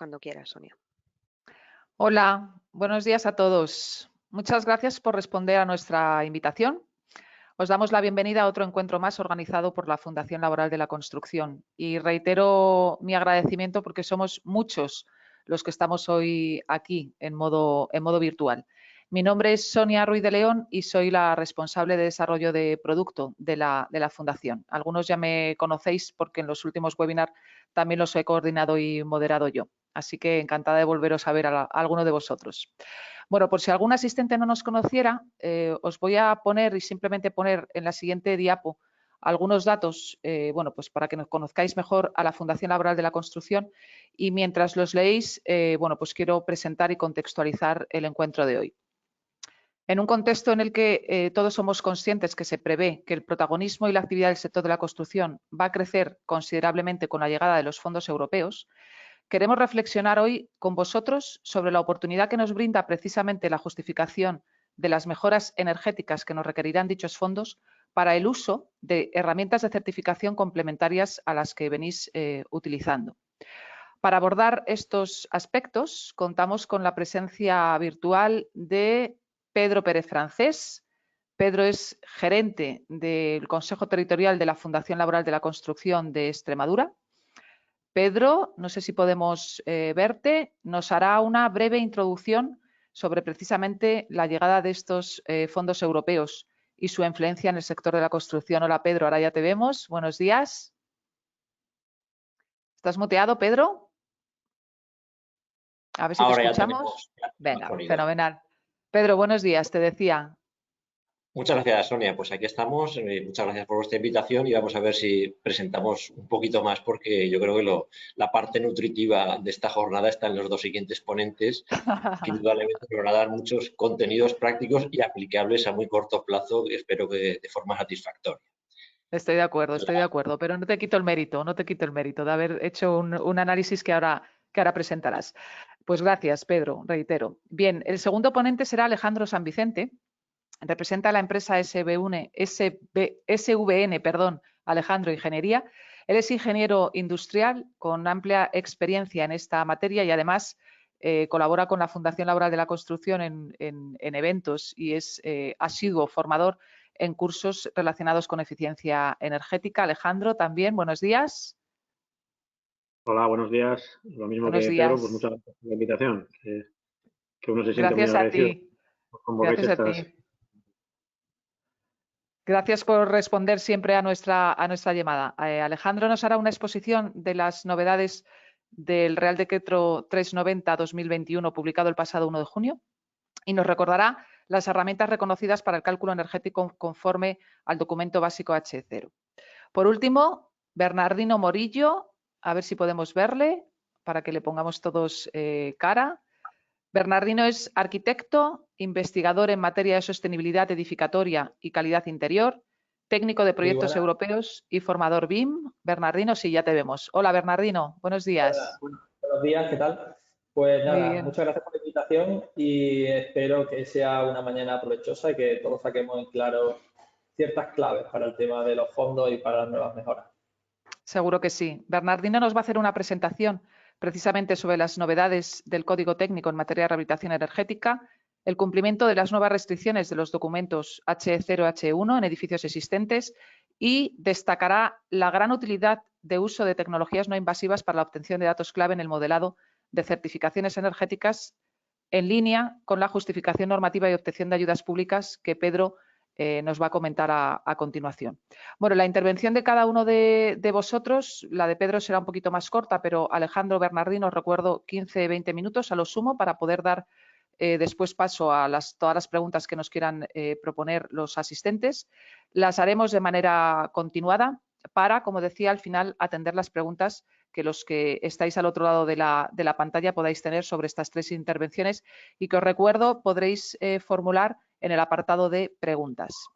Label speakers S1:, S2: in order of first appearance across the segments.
S1: Cuando quieras, Sonia.
S2: Hola, buenos días a todos. Muchas gracias por responder a nuestra invitación. Os damos la bienvenida a otro encuentro más organizado por la Fundación Laboral de la Construcción y reitero mi agradecimiento porque somos muchos los que estamos hoy aquí en modo virtual. Mi nombre es Sonia Ruiz de León y soy la responsable de desarrollo de producto de la Fundación. Algunos ya me conocéis porque en los últimos webinars también los he coordinado y moderado yo. Así que encantada de volveros a ver a alguno de vosotros. Bueno, por si algún asistente no nos conociera, os voy a poner y simplemente poner en la siguiente diapo algunos datos, bueno, pues para que nos conozcáis mejor a la Fundación Laboral de la Construcción y mientras los leéis, bueno, pues quiero presentar y contextualizar el encuentro de hoy. En un contexto en el que todos somos conscientes que se prevé que el protagonismo y la actividad del sector de la construcción va a crecer considerablemente con la llegada de los fondos europeos, queremos reflexionar hoy con vosotros sobre la oportunidad que nos brinda precisamente la justificación de las mejoras energéticas que nos requerirán dichos fondos para el uso de herramientas de certificación complementarias a las que venís utilizando. Para abordar estos aspectos, contamos con la presencia virtual de Pedro Pérez Francés. Pedro es gerente del Consejo Territorial de la Fundación Laboral de la Construcción de Extremadura. Pedro, no sé si podemos verte, nos hará una breve introducción sobre precisamente la llegada de estos fondos europeos y su influencia en el sector de la construcción. Hola Pedro, ahora ya te vemos. Buenos días. ¿Estás muteado, Pedro? A ver si
S3: Ahora
S2: te escuchamos.
S3: ya
S2: Venga,
S3: tenemos
S2: fenomenal. Pedro, buenos días, te decía.
S3: Muchas gracias, Sonia. Pues aquí estamos. Muchas gracias por vuestra invitación y vamos a ver si presentamos un poquito más porque yo creo que la parte nutritiva de esta jornada está en los dos siguientes ponentes que indudablemente nos van a dar muchos contenidos prácticos y aplicables a muy corto plazo, espero que de forma satisfactoria.
S2: Estoy de acuerdo, pero no te quito el mérito, de haber hecho un análisis que ahora presentarás. Pues gracias, Pedro, reitero. Bien, el segundo ponente será Alejandro San Vicente. Representa a la empresa SVN, Alejandro Ingeniería. Él es ingeniero industrial con amplia experiencia en esta materia y además colabora con la Fundación Laboral de la Construcción en eventos y es asiduo formador en cursos relacionados con eficiencia energética. Alejandro, también, buenos días.
S4: Hola, buenos días. Lo mismo
S2: Buenos
S4: que
S2: días.
S4: Pedro, pues muchas gracias por la invitación. Que uno se siente muy
S2: Gracias a
S4: agradecido.
S2: ti. Gracias a ti. Gracias por responder siempre a nuestra llamada. Alejandro nos hará una exposición de las novedades del Real Decreto 390-2021 publicado el pasado 1 de junio y nos recordará las herramientas reconocidas para el cálculo energético conforme al documento básico H0. Por último, Bernardino Morillo, a ver si podemos verle para que le pongamos todos cara. Bernardino es arquitecto, investigador en materia de sostenibilidad edificatoria y calidad interior, técnico de proyectos europeos y formador BIM. Bernardino, sí, ya te vemos. Hola, Bernardino, buenos días.
S5: Buenos días, ¿qué tal? Pues
S2: Muy
S5: nada,
S2: bien.
S5: muchas gracias por la invitación y espero que sea una mañana provechosa y que todos saquemos en claro ciertas claves para el tema de los fondos y para las nuevas mejoras.
S2: Seguro que sí. Bernardino nos va a hacer una presentación precisamente sobre las novedades del Código Técnico en materia de rehabilitación energética, el cumplimiento de las nuevas restricciones de los documentos H0 H1 en edificios existentes y destacará la gran utilidad de uso de tecnologías no invasivas para la obtención de datos clave en el modelado de certificaciones energéticas en línea con la justificación normativa y obtención de ayudas públicas que Pedro nos va a comentar a continuación. Bueno, la intervención de cada uno de vosotros, la de Pedro será un poquito más corta, pero Alejandro, Bernardino, os recuerdo 15-20 minutos a lo sumo para poder dar después paso a todas las preguntas que nos quieran proponer los asistentes. Las haremos de manera continuada para, como decía, al final atender las preguntas que los que estáis al otro lado de la pantalla podáis tener sobre estas tres intervenciones y que os recuerdo podréis formular en el apartado de preguntas.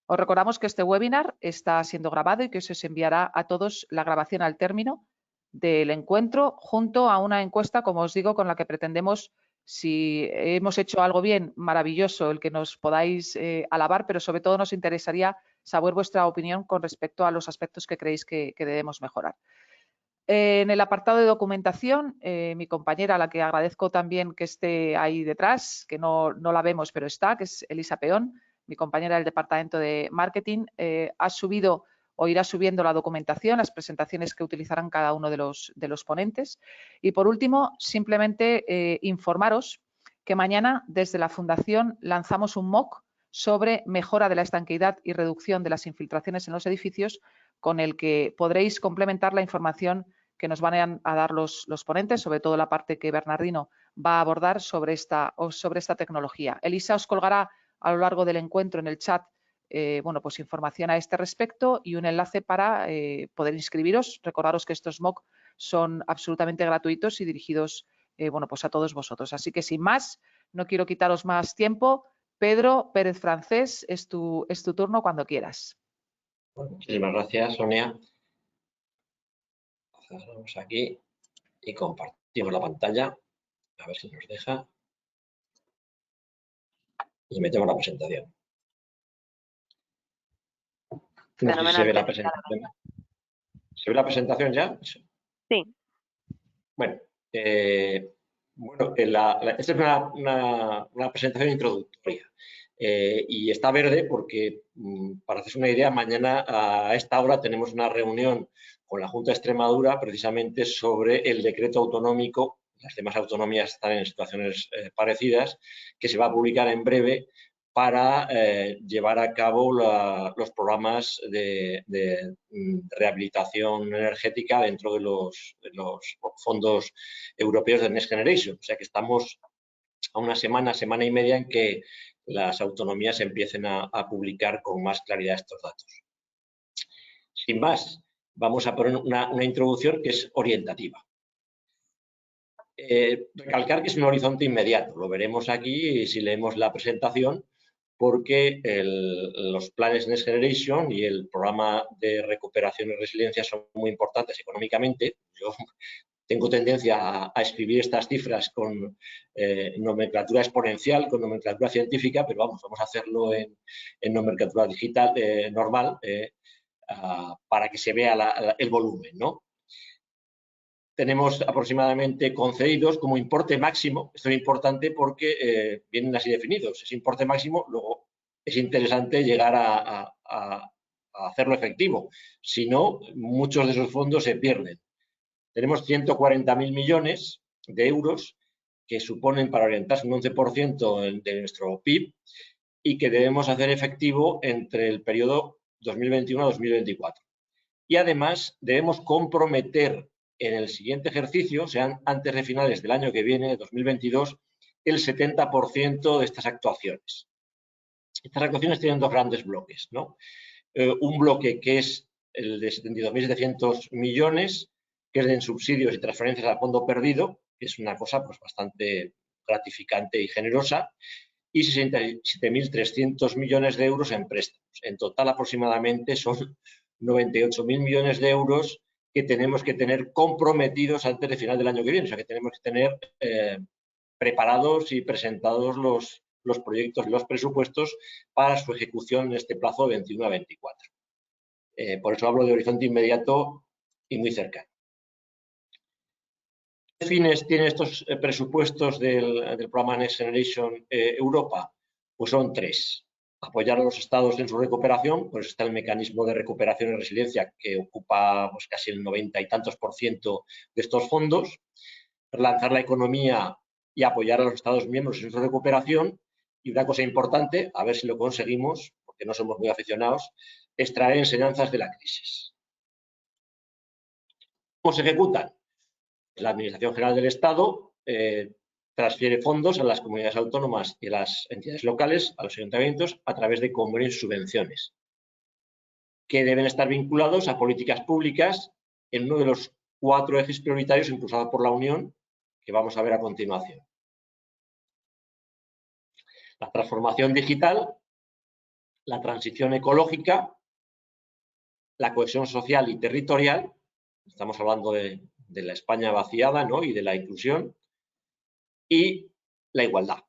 S2: Os recordamos que este webinar está siendo grabado y que se os enviará a todos la grabación al término del encuentro junto a una encuesta, como os digo, con la que pretendemos, si hemos hecho algo bien, maravilloso, el que nos podáis alabar, pero sobre todo nos interesaría saber vuestra opinión con respecto a los aspectos que creéis que debemos mejorar. En el apartado de documentación, mi compañera, a la que agradezco también que esté ahí detrás, que no la vemos pero está, que es Elisa Peón, mi compañera del departamento de marketing, ha subido o irá subiendo la documentación, las presentaciones que utilizarán cada uno de los ponentes. Y por último, simplemente informaros que mañana desde la Fundación lanzamos un MOOC sobre mejora de la estanqueidad y reducción de las infiltraciones en los edificios, con el que podréis complementar la información que nos van a dar los ponentes, sobre todo la parte que Bernardino va a abordar sobre esta tecnología. Elisa os colgará a lo largo del encuentro en el chat bueno, pues información a este respecto y un enlace para poder inscribiros. Recordaros que estos MOOC son absolutamente gratuitos y dirigidos bueno, pues a todos vosotros. Así que sin más, no quiero quitaros más tiempo. Pedro Pérez Francés, es tu turno cuando quieras.
S3: Bueno, muchísimas gracias, Sonia. Vamos aquí y compartimos la pantalla. A ver si nos deja. Y metemos la presentación. No sé si se ve la presentación. ¿Se ve la presentación ya?
S1: Sí.
S3: Bueno, esta es una presentación introductoria y está verde porque, para hacerse una idea, mañana a esta hora tenemos una reunión con la Junta de Extremadura precisamente sobre el decreto autonómico. Las demás autonomías están en situaciones parecidas, que se va a publicar en breve para llevar a cabo los programas de rehabilitación energética dentro de los fondos europeos de Next Generation. O sea que estamos a una semana y media en que las autonomías empiecen a publicar con más claridad estos datos. Sin más, vamos a poner una introducción que es orientativa. Recalcar que es un horizonte inmediato, lo veremos aquí si leemos la presentación, porque los planes Next Generation y el programa de recuperación y resiliencia son muy importantes económicamente. Yo tengo tendencia a escribir estas cifras con nomenclatura exponencial, con nomenclatura científica, pero vamos a hacerlo en nomenclatura digital normal para que se vea el volumen, ¿no? Tenemos aproximadamente concedidos como importe máximo. Esto es importante porque vienen así definidos. Es importe máximo, luego es interesante llegar a hacerlo efectivo. Si no, muchos de esos fondos se pierden. Tenemos 140.000 millones de euros que suponen para orientarse un 11% de nuestro PIB y que debemos hacer efectivo entre el periodo 2021 a 2024. Y además debemos comprometer en el siguiente ejercicio, sean antes de finales del año que viene, 2022, el 70% de estas actuaciones. Estas actuaciones tienen dos grandes bloques, ¿no? Un bloque que es el de 72.700 millones, que es en subsidios y transferencias al fondo perdido, que es una cosa pues, bastante gratificante y generosa, y 67.300 millones de euros en préstamos. En total, aproximadamente, son 98.000 millones de euros que tenemos que tener comprometidos antes de final del año que viene. O sea, que tenemos que tener preparados y presentados los proyectos y los presupuestos para su ejecución en este plazo de 21 a 24. Por eso hablo de horizonte inmediato y muy cercano. ¿Qué fines tienen estos presupuestos del programa Next Generation Europa? Pues son tres. Apoyar a los estados en su recuperación, por eso está el mecanismo de recuperación y resiliencia que ocupa pues, casi el 90 y tantos % de estos fondos. Relanzar la economía y apoyar a los estados miembros en su recuperación. Y una cosa importante, a ver si lo conseguimos, porque no somos muy aficionados, extraer enseñanzas de la crisis. ¿Cómo se ejecutan? La Administración General del Estado transfiere fondos a las comunidades autónomas y a las entidades locales, a los ayuntamientos, a través de convenios y subvenciones, que deben estar vinculados a políticas públicas en uno de los 4 ejes prioritarios impulsados por la Unión, que vamos a ver a continuación. La transformación digital, la transición ecológica, la cohesión social y territorial, estamos hablando de la España vaciada, ¿no? Y de la inclusión, y la igualdad.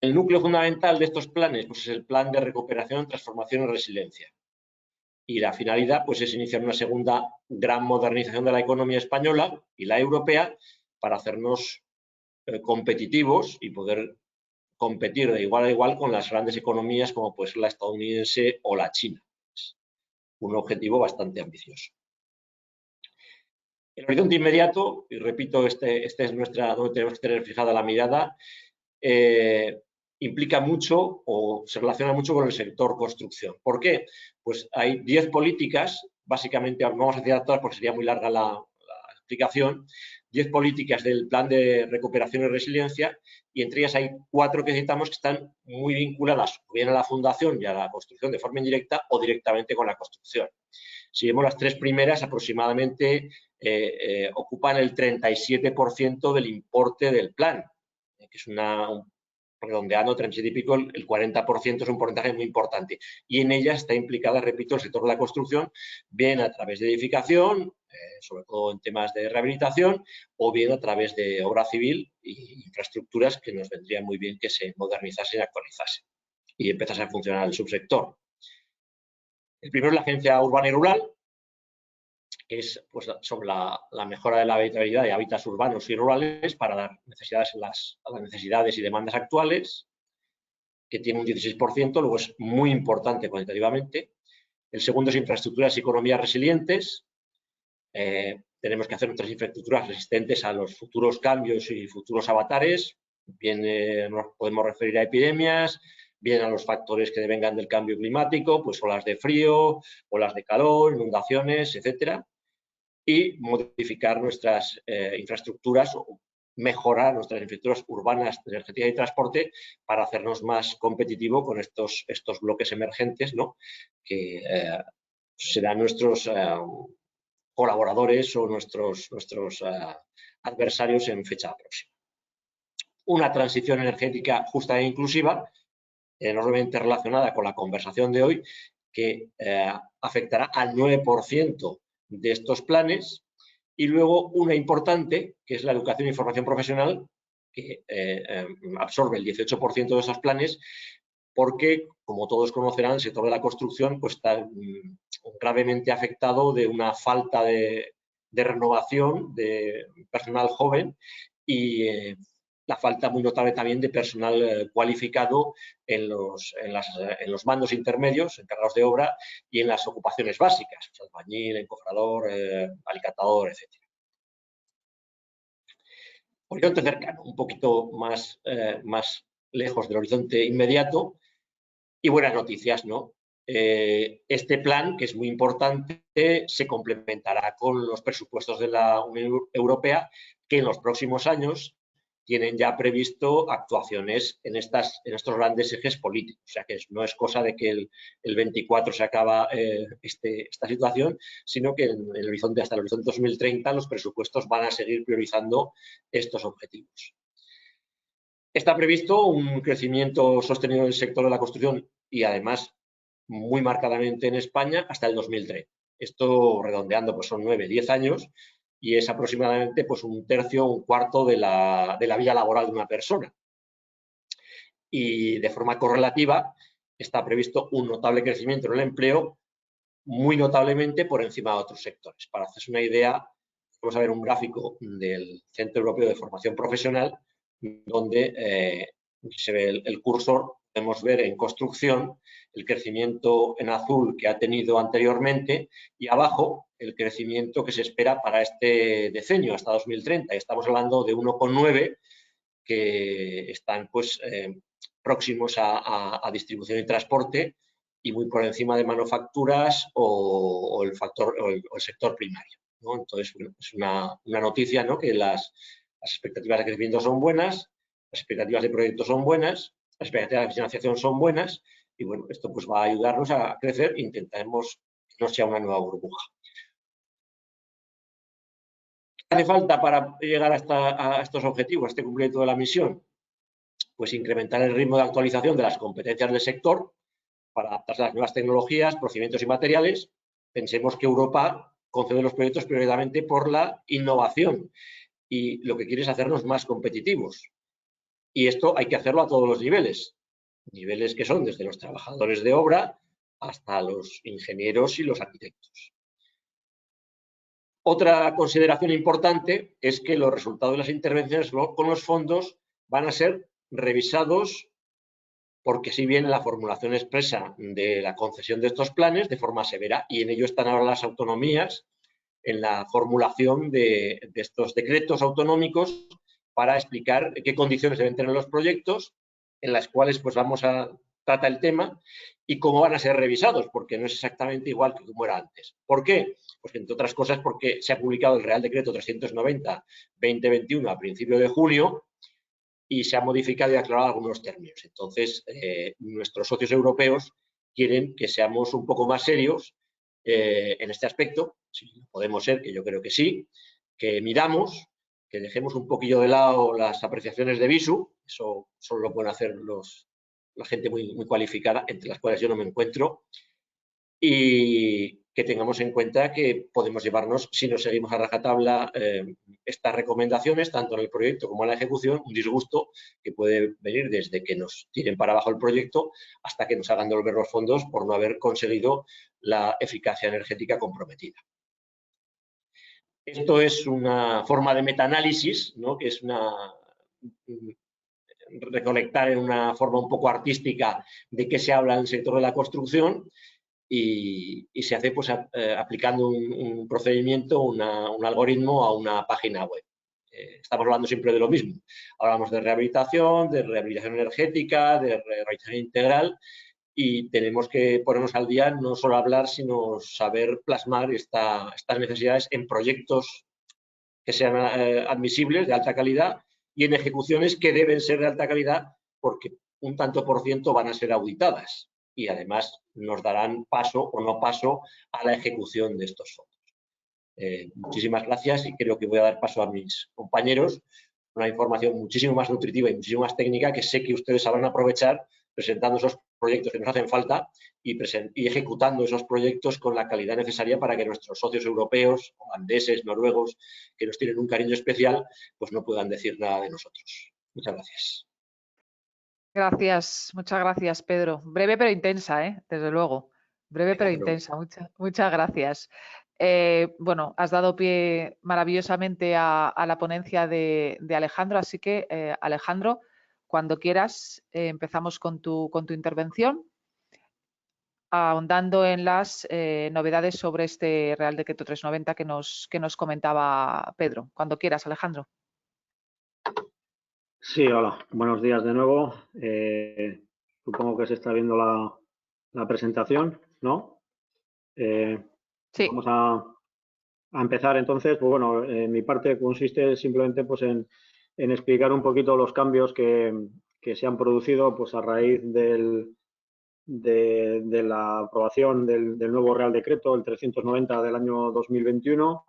S3: El núcleo fundamental de estos planes pues, es el plan de recuperación, transformación y resiliencia. y la finalidad pues, es iniciar una segunda gran modernización de la economía española y la europea para hacernos competitivos y poder competir de igual a igual con las grandes economías como pues la estadounidense o la china. Es un objetivo bastante ambicioso. El horizonte inmediato, y repito, este es donde tenemos que tener fijada la mirada, implica mucho o se relaciona mucho con el sector construcción. ¿Por qué? Pues hay 10 políticas, básicamente, no vamos a citar todas porque sería muy larga la explicación, 10 políticas del Plan de Recuperación y Resiliencia, y entre ellas hay 4 que citamos que están muy vinculadas o bien a la fundación y a la construcción de forma indirecta o directamente con la construcción. Si vemos las 3 primeras, aproximadamente ocupan el 37% del importe del plan, que es redondeando 37 y pico, el 40% es un porcentaje muy importante. Y en ella está implicada, repito, el sector de la construcción, bien a través de edificación, sobre todo en temas de rehabilitación, o bien a través de obra civil e infraestructuras que nos vendría muy bien que se modernizasen y actualizasen y empezase a funcionar el subsector. El primero es la Agencia Urbana y Rural, que es pues, sobre la mejora de la habitabilidad de hábitats urbanos y rurales para dar necesidades a las necesidades y demandas actuales, que tiene un 16%, luego es muy importante cuantitativamente. El segundo es infraestructuras y economías resilientes. Tenemos que hacer nuestras infraestructuras resistentes a los futuros cambios y futuros avatares. Bien nos podemos referir a epidemias, bien a los factores que devengan del cambio climático, pues olas de frío, olas de calor, inundaciones, etcétera. Y modificar nuestras infraestructuras o mejorar nuestras infraestructuras urbanas, energéticas y transporte para hacernos más competitivos con estos bloques emergentes, ¿no? Que serán nuestros colaboradores o nuestros adversarios en fecha próxima. Una transición energética justa e inclusiva, enormemente relacionada con la conversación de hoy, que afectará al 9% de estos planes, y luego una importante, que es la educación y formación profesional, que absorbe el 18% de esos planes, porque, como todos conocerán, el sector de la construcción pues, está gravemente afectado de una falta de renovación de personal joven y la falta muy notable también de personal cualificado en los mandos intermedios, encargados de obra, y en las ocupaciones básicas, pues, albañil, encofrador, alicatador, etc. Horizonte cercano, un poquito más lejos del horizonte inmediato, y buenas noticias, ¿no? Este plan, que es muy importante, se complementará con los presupuestos de la Unión Europea, que en los próximos años tienen ya previsto actuaciones en estos grandes ejes políticos. O sea, que no es cosa de que el 24 se acaba esta situación, sino que hasta el horizonte 2030 los presupuestos van a seguir priorizando estos objetivos. Está previsto un crecimiento sostenido del sector de la construcción y, además, muy marcadamente en España hasta el 2030. Esto, redondeando, pues son 9-10 años y es aproximadamente pues, un tercio, un cuarto de la vida laboral de una persona. Y, de forma correlativa, está previsto un notable crecimiento en el empleo, muy notablemente por encima de otros sectores. Para hacerse una idea, vamos a ver un gráfico del Centro Europeo de Formación Profesional, donde se ve el cursor, podemos ver en construcción el crecimiento en azul que ha tenido anteriormente y abajo el crecimiento que se espera para este decenio, hasta 2030. Estamos hablando de 1,9 que están pues, próximos a distribución y transporte y muy por encima de manufacturas o el sector primario, ¿no? Entonces, bueno, es una noticia, ¿no? Que las expectativas de crecimiento son buenas, las expectativas de proyectos son buenas, las expectativas de financiación son buenas y, bueno, esto pues va a ayudarnos a crecer e intentaremos que no sea una nueva burbuja. ¿Qué hace falta para llegar a estos objetivos, a este cumplimiento de la misión? Pues incrementar el ritmo de actualización de las competencias del sector para adaptarse a las nuevas tecnologías, procedimientos y materiales. Pensemos que Europa concede los proyectos prioritariamente por la innovación y lo que quiere es hacernos más competitivos. Y esto hay que hacerlo a todos los niveles. Niveles que son desde los trabajadores de obra hasta los ingenieros y los arquitectos. Otra consideración importante es que los resultados de las intervenciones con los fondos van a ser revisados porque si bien la formulación expresa de la concesión de estos planes de forma severa, y en ello están ahora las autonomías en la formulación de estos decretos autonómicos para explicar qué condiciones deben tener los proyectos, en las cuales pues vamos a tratar el tema y cómo van a ser revisados, porque no es exactamente igual que como era antes. ¿Por qué? Pues entre otras cosas porque se ha publicado el Real Decreto 390-2021 a principio de junio y se ha modificado y aclarado algunos términos. Entonces, nuestros socios europeos quieren que seamos un poco más serios en este aspecto, si podemos ser, que yo creo que sí, que miramos, que dejemos un poquillo de lado las apreciaciones de Visu, eso solo lo pueden hacer la gente muy cualificada, entre las cuales yo no me encuentro, y que tengamos en cuenta que podemos llevarnos, si no seguimos a rajatabla estas recomendaciones, tanto en el proyecto como en la ejecución, un disgusto que puede venir desde que nos tiren para abajo el proyecto hasta que nos hagan devolver los fondos por no haber conseguido la eficacia energética comprometida. Esto es una forma de metaanálisis, ¿no? Que es recolectar en una forma un poco artística de qué se habla en el sector de la construcción y se hace pues, aplicando un procedimiento, un algoritmo a una página web. Estamos hablando siempre de lo mismo. Hablamos de rehabilitación energética, de rehabilitación integral y tenemos que ponernos al día, no solo hablar, sino saber plasmar estas necesidades en proyectos que sean admisibles, de alta calidad, y en ejecuciones que deben ser de alta calidad porque un tanto por ciento van a ser auditadas y además nos darán paso o no paso a la ejecución de estos fondos. Muchísimas gracias y creo que voy a dar paso a mis compañeros, una información muchísimo más nutritiva y muchísimo más técnica que sé que ustedes sabrán aprovechar presentando esos proyectos que nos hacen falta y ejecutando esos proyectos con la calidad necesaria para que nuestros socios europeos, holandeses, noruegos, que nos tienen un cariño especial, pues no puedan decir nada de nosotros. Muchas gracias.
S2: Gracias, muchas gracias, Pedro. Breve pero intensa, desde luego. Breve pero intensa. Muchas gracias. Bueno, has dado pie maravillosamente a la ponencia de Alejandro, así que, Alejandro, cuando quieras, empezamos con tu intervención, ahondando en las novedades sobre este Real Decreto 390 que nos comentaba Pedro. Cuando quieras, Alejandro.
S4: Sí, hola, buenos días de nuevo. Supongo que se está viendo la presentación, ¿no? Sí. Vamos a empezar entonces. Pues bueno, mi parte consiste simplemente pues, en explicar un poquito los cambios que se han producido pues, a raíz de la aprobación del nuevo Real Decreto, el 390 del año 2021,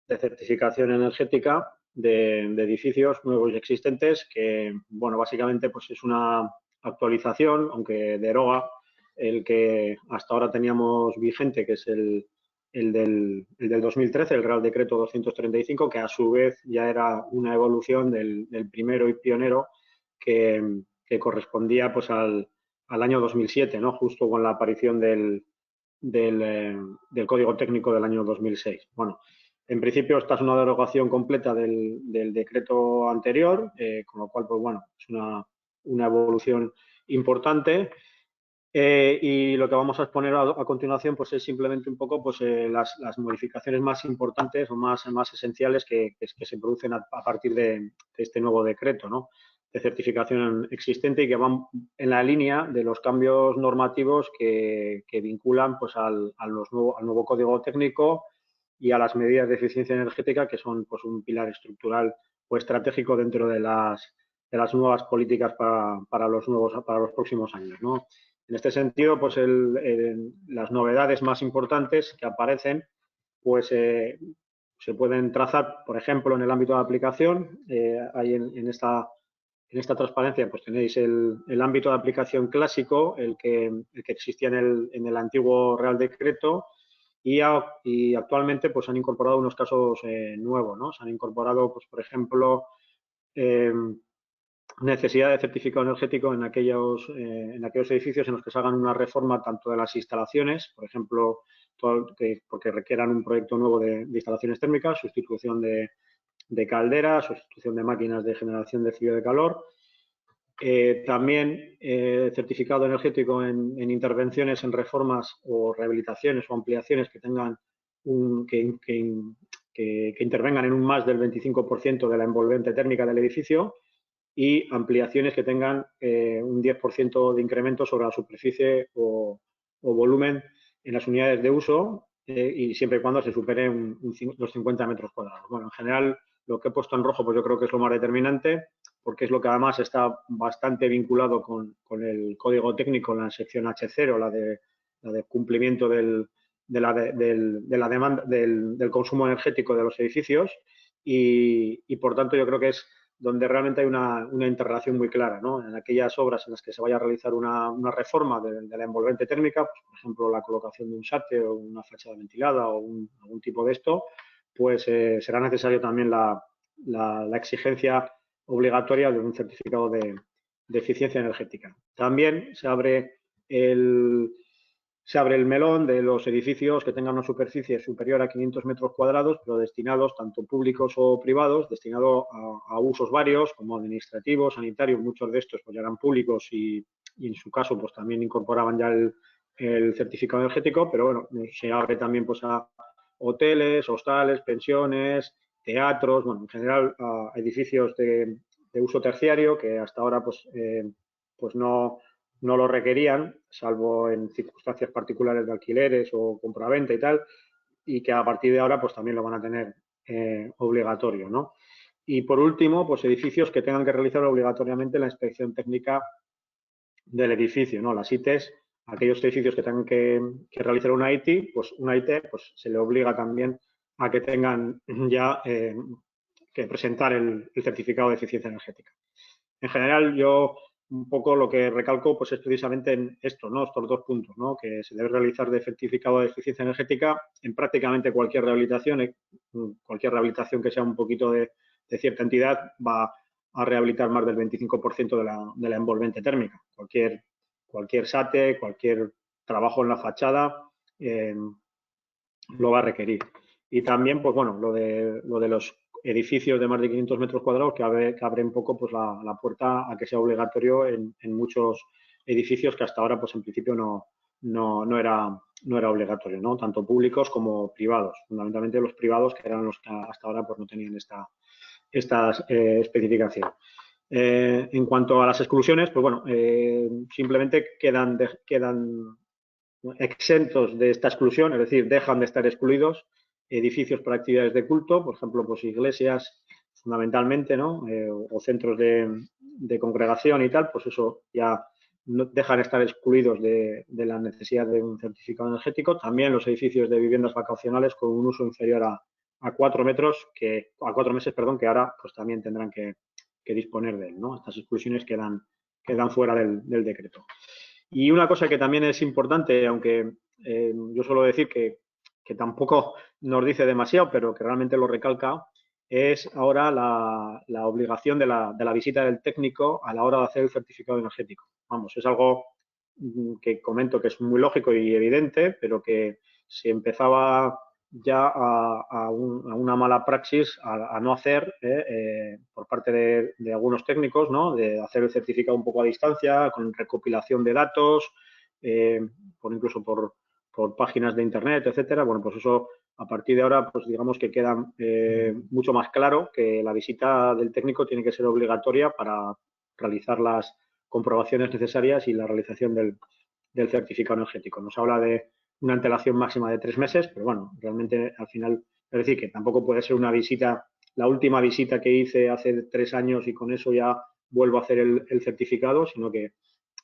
S4: de certificación energética de edificios nuevos y existentes, que, bueno, básicamente pues es una actualización, aunque deroga el que hasta ahora teníamos vigente, que es el del 2013, el Real Decreto 235, que a su vez ya era una evolución del primero y pionero que correspondía pues al año 2007, ¿no? Justo con la aparición del Código Técnico del año 2006. Bueno, en principio esta es una derogación completa del decreto anterior, con lo cual, pues bueno, es una evolución importante. Y lo que vamos a exponer a continuación pues es simplemente un poco pues, las modificaciones más importantes o más esenciales que se producen a partir de este nuevo decreto, ¿no? De certificación existente y que van en la línea de los cambios normativos que vinculan pues, al nuevo Código Técnico y a las medidas de eficiencia energética, que son pues, un pilar estructural o estratégico dentro de las nuevas políticas para los próximos años, ¿no? En este sentido, pues las novedades más importantes que aparecen pues se pueden trazar, por ejemplo, en el ámbito de aplicación. Hay en esta transparencia pues tenéis el ámbito de aplicación clásico, el que existía en el antiguo Real Decreto, y actualmente pues han incorporado unos casos nuevos, ¿no? Se han incorporado, pues por ejemplo, necesidad de certificado energético en aquellos edificios en los que se hagan una reforma tanto de las instalaciones, por ejemplo, porque requieran un proyecto nuevo de instalaciones térmicas, sustitución de calderas, sustitución de máquinas de generación de frío de calor. También certificado energético en intervenciones en reformas o rehabilitaciones o ampliaciones que tengan que intervengan en un más del 25% de la envolvente térmica del edificio, y ampliaciones que tengan un 10% de incremento sobre la superficie o volumen en las unidades de uso, y siempre y cuando se supere los 50 metros cuadrados. Bueno, en general, lo que he puesto en rojo, pues yo creo que es lo más determinante, porque es lo que además está bastante vinculado con el código técnico, la sección H0, la de cumplimiento de la demanda del consumo energético de los edificios, y por tanto yo creo que es donde realmente hay una interrelación muy clara, ¿no? En aquellas obras en las que se vaya a realizar una reforma de la envolvente térmica, pues, por ejemplo, la colocación de un SATE o una fachada ventilada o algún tipo de esto, pues será necesario también la exigencia obligatoria de un certificado de eficiencia energética. También se abre el melón de los edificios que tengan una superficie superior a 500 metros cuadrados, pero destinados, tanto públicos o privados, destinados a usos varios, como administrativos, sanitarios. Muchos de estos pues ya eran públicos y en su caso pues también incorporaban ya el certificado energético, pero bueno, se abre también pues a hoteles, hostales, pensiones, teatros, bueno, en general a edificios de uso terciario que hasta ahora pues no lo requerían, salvo en circunstancias particulares de alquileres o compraventa y tal, y que a partir de ahora pues también lo van a tener obligatorio, ¿no? Y por último, pues edificios que tengan que realizar obligatoriamente la inspección técnica del edificio, ¿no? Las ITES, aquellos edificios que tengan que realizar una IT, pues se le obliga también a que tengan ya que presentar el certificado de eficiencia energética. En general, yo un poco lo que recalco pues es precisamente en esto, ¿no? Estos dos puntos, ¿no? Que se debe realizar de certificado de eficiencia energética en prácticamente cualquier rehabilitación que sea un poquito de cierta entidad va a rehabilitar más del 25% de la envolvente térmica. Cualquier SATE, cualquier trabajo en la fachada lo va a requerir. Y también, pues bueno, lo de los edificios de más de 500 metros cuadrados que abre un poco pues la puerta a que sea obligatorio en muchos edificios que hasta ahora pues en principio no era obligatorio, ¿no? Tanto públicos como privados, fundamentalmente los privados, que eran los que hasta ahora pues no tenían esta especificación. En cuanto a las exclusiones, pues bueno, simplemente quedan exentos de esta exclusión, es decir, dejan de estar excluidos edificios para actividades de culto, por ejemplo, pues iglesias fundamentalmente, ¿no? O centros de congregación y tal, pues eso ya no dejan de estar excluidos de la necesidad de un certificado energético. También los edificios de viviendas vacacionales con un uso inferior a 4 meses, que ahora pues también tendrán que disponer de él, ¿no? Estas exclusiones quedan fuera del decreto. Y una cosa que también es importante, aunque yo suelo decir que tampoco nos dice demasiado, pero que realmente lo recalca, es ahora la obligación de la visita del técnico a la hora de hacer el certificado energético. Vamos, es algo que comento que es muy lógico y evidente, pero que se empezaba ya a una mala praxis a no hacer por parte de algunos técnicos, ¿no? De hacer el certificado un poco a distancia, con recopilación de datos, incluso por páginas de internet, etcétera. Bueno, pues eso a partir de ahora, pues digamos que queda mucho más claro que la visita del técnico tiene que ser obligatoria para realizar las comprobaciones necesarias y la realización del certificado energético. Nos habla de una antelación máxima de 3 meses, pero bueno, realmente al final, es decir, que tampoco puede ser una visita, la última visita que hice hace 3 años y con eso ya vuelvo a hacer el certificado, sino que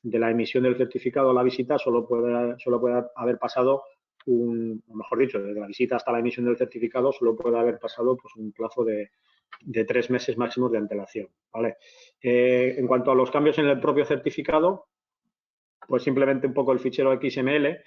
S4: de la emisión del certificado a la visita solo puede haber pasado mejor dicho, desde la visita hasta la emisión del certificado solo puede haber pasado pues un plazo de 3 meses máximos de antelación, ¿vale? En cuanto a los cambios en el propio certificado, pues simplemente un poco el fichero XML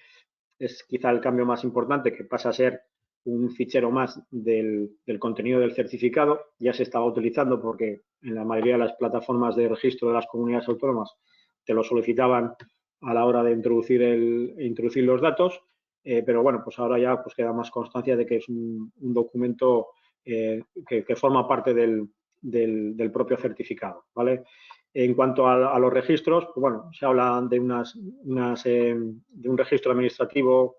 S4: es quizá el cambio más importante, que pasa a ser un fichero más del contenido del certificado. Ya se estaba utilizando porque en la mayoría de las plataformas de registro de las comunidades autónomas te lo solicitaban a la hora de introducir los datos, pero bueno, pues ahora ya pues queda más constancia de que es un documento que forma parte del propio certificado, ¿vale? En cuanto a los registros, pues bueno, se habla de de un registro administrativo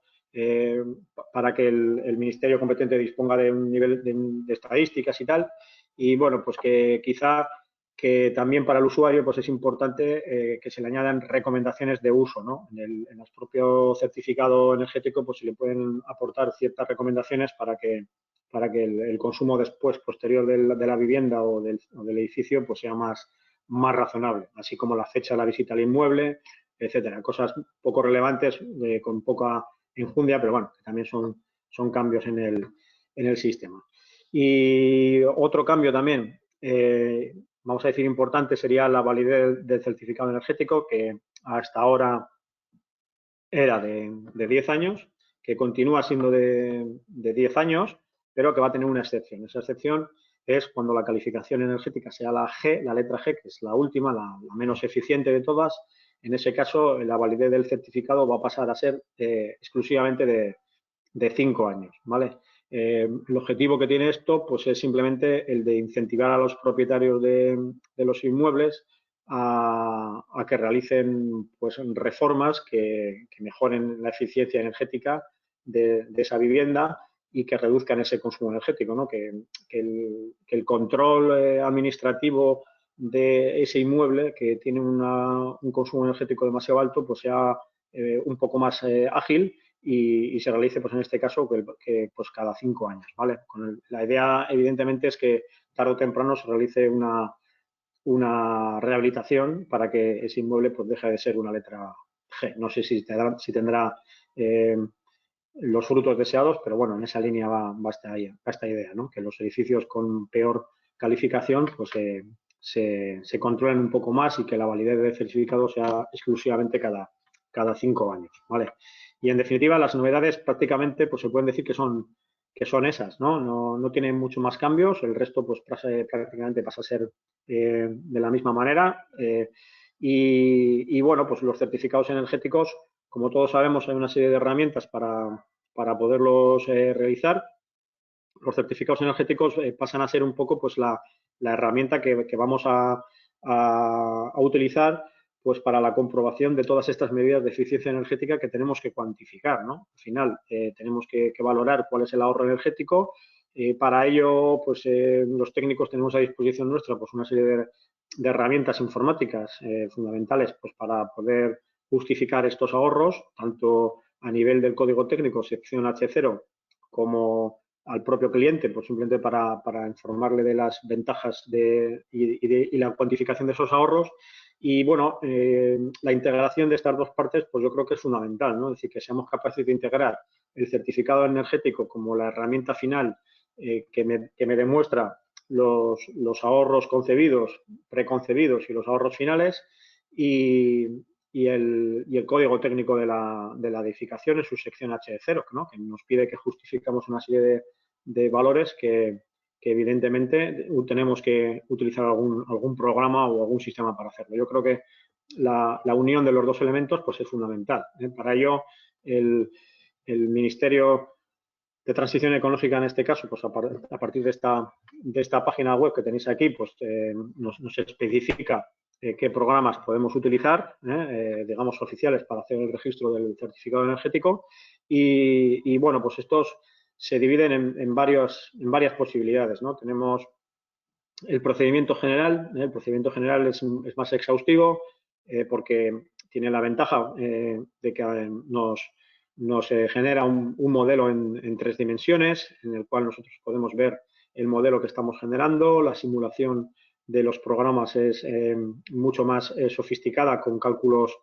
S4: para que el ministerio competente disponga de un nivel de estadísticas y tal. Y bueno, pues que quizá que también para el usuario pues es importante que se le añadan recomendaciones de uso, ¿no? En el propio certificado energético pues se le pueden aportar ciertas recomendaciones para que el consumo después, posterior de la vivienda o del edificio, pues sea más razonable, así como la fecha de la visita al inmueble, etcétera. Cosas poco relevantes, con poca enjundia, pero bueno, que también son cambios en el sistema. Y otro cambio también, vamos a decir importante, sería la validez del certificado energético, que hasta ahora era de 10 años, que continúa siendo de 10 años, pero que va a tener una excepción. Esa excepción es cuando la calificación energética sea la G, la letra G, que es la última, la menos eficiente de todas. En ese caso, la validez del certificado va a pasar a ser exclusivamente de 5 años, ¿vale? El objetivo que tiene esto pues es simplemente el de incentivar a los propietarios de los inmuebles a que realicen pues reformas que mejoren la eficiencia energética de esa vivienda y que reduzcan ese consumo energético, ¿no? Que el control administrativo de ese inmueble que tiene un consumo energético demasiado alto pues sea un poco más ágil y se realice, pues en este caso, que pues cada 5 años, ¿vale? La idea, evidentemente, es que tarde o temprano se realice una rehabilitación para que ese inmueble pues deje de ser una letra G. No sé si tendrá los frutos deseados, pero bueno, en esa línea va esta idea, ¿no? Que los edificios con peor calificación pues se controlen un poco más y que la validez del certificado sea exclusivamente cada 5 años, ¿vale? Y en definitiva, las novedades prácticamente pues se pueden decir que son esas, ¿no? No tienen mucho más cambios, el resto pues prácticamente pasa a ser de la misma manera. Y bueno, pues los certificados energéticos, como todos sabemos, hay una serie de herramientas para poderlos realizar. Los certificados energéticos pasan a ser un poco pues la herramienta que vamos a utilizar pues para la comprobación de todas estas medidas de eficiencia energética que tenemos que cuantificar, ¿no? Al final tenemos que valorar cuál es el ahorro energético. Para ello, pues los técnicos tenemos a disposición nuestra pues una serie de herramientas informáticas fundamentales pues para poder justificar estos ahorros, tanto a nivel del código técnico, sección H0, como al propio cliente, pues simplemente para informarle de las ventajas y la cuantificación de esos ahorros. Y bueno, la integración de estas dos partes, pues yo creo que es fundamental, ¿no? Es decir, que seamos capaces de integrar el certificado energético como la herramienta final que me demuestra los ahorros concebidos, preconcebidos y los ahorros finales y el código técnico de la edificación en su sección H0, ¿no? Que nos pide que justificamos una serie de valores que evidentemente tenemos que utilizar algún programa o algún sistema para hacerlo. Yo creo que la unión de los dos elementos pues es fundamental. Para ello, el Ministerio de Transición Ecológica, en este caso, pues a partir de esta página web que tenéis aquí, pues nos especifica qué programas podemos utilizar, digamos, oficiales para hacer el registro del certificado energético. Y bueno, pues estos se dividen en varias posibilidades, ¿no? Tenemos el procedimiento general. El procedimiento general es más exhaustivo porque tiene la ventaja de que nos genera un modelo en 3 dimensiones, en el cual nosotros podemos ver el modelo que estamos generando. La simulación de los programas es mucho más sofisticada, con cálculos,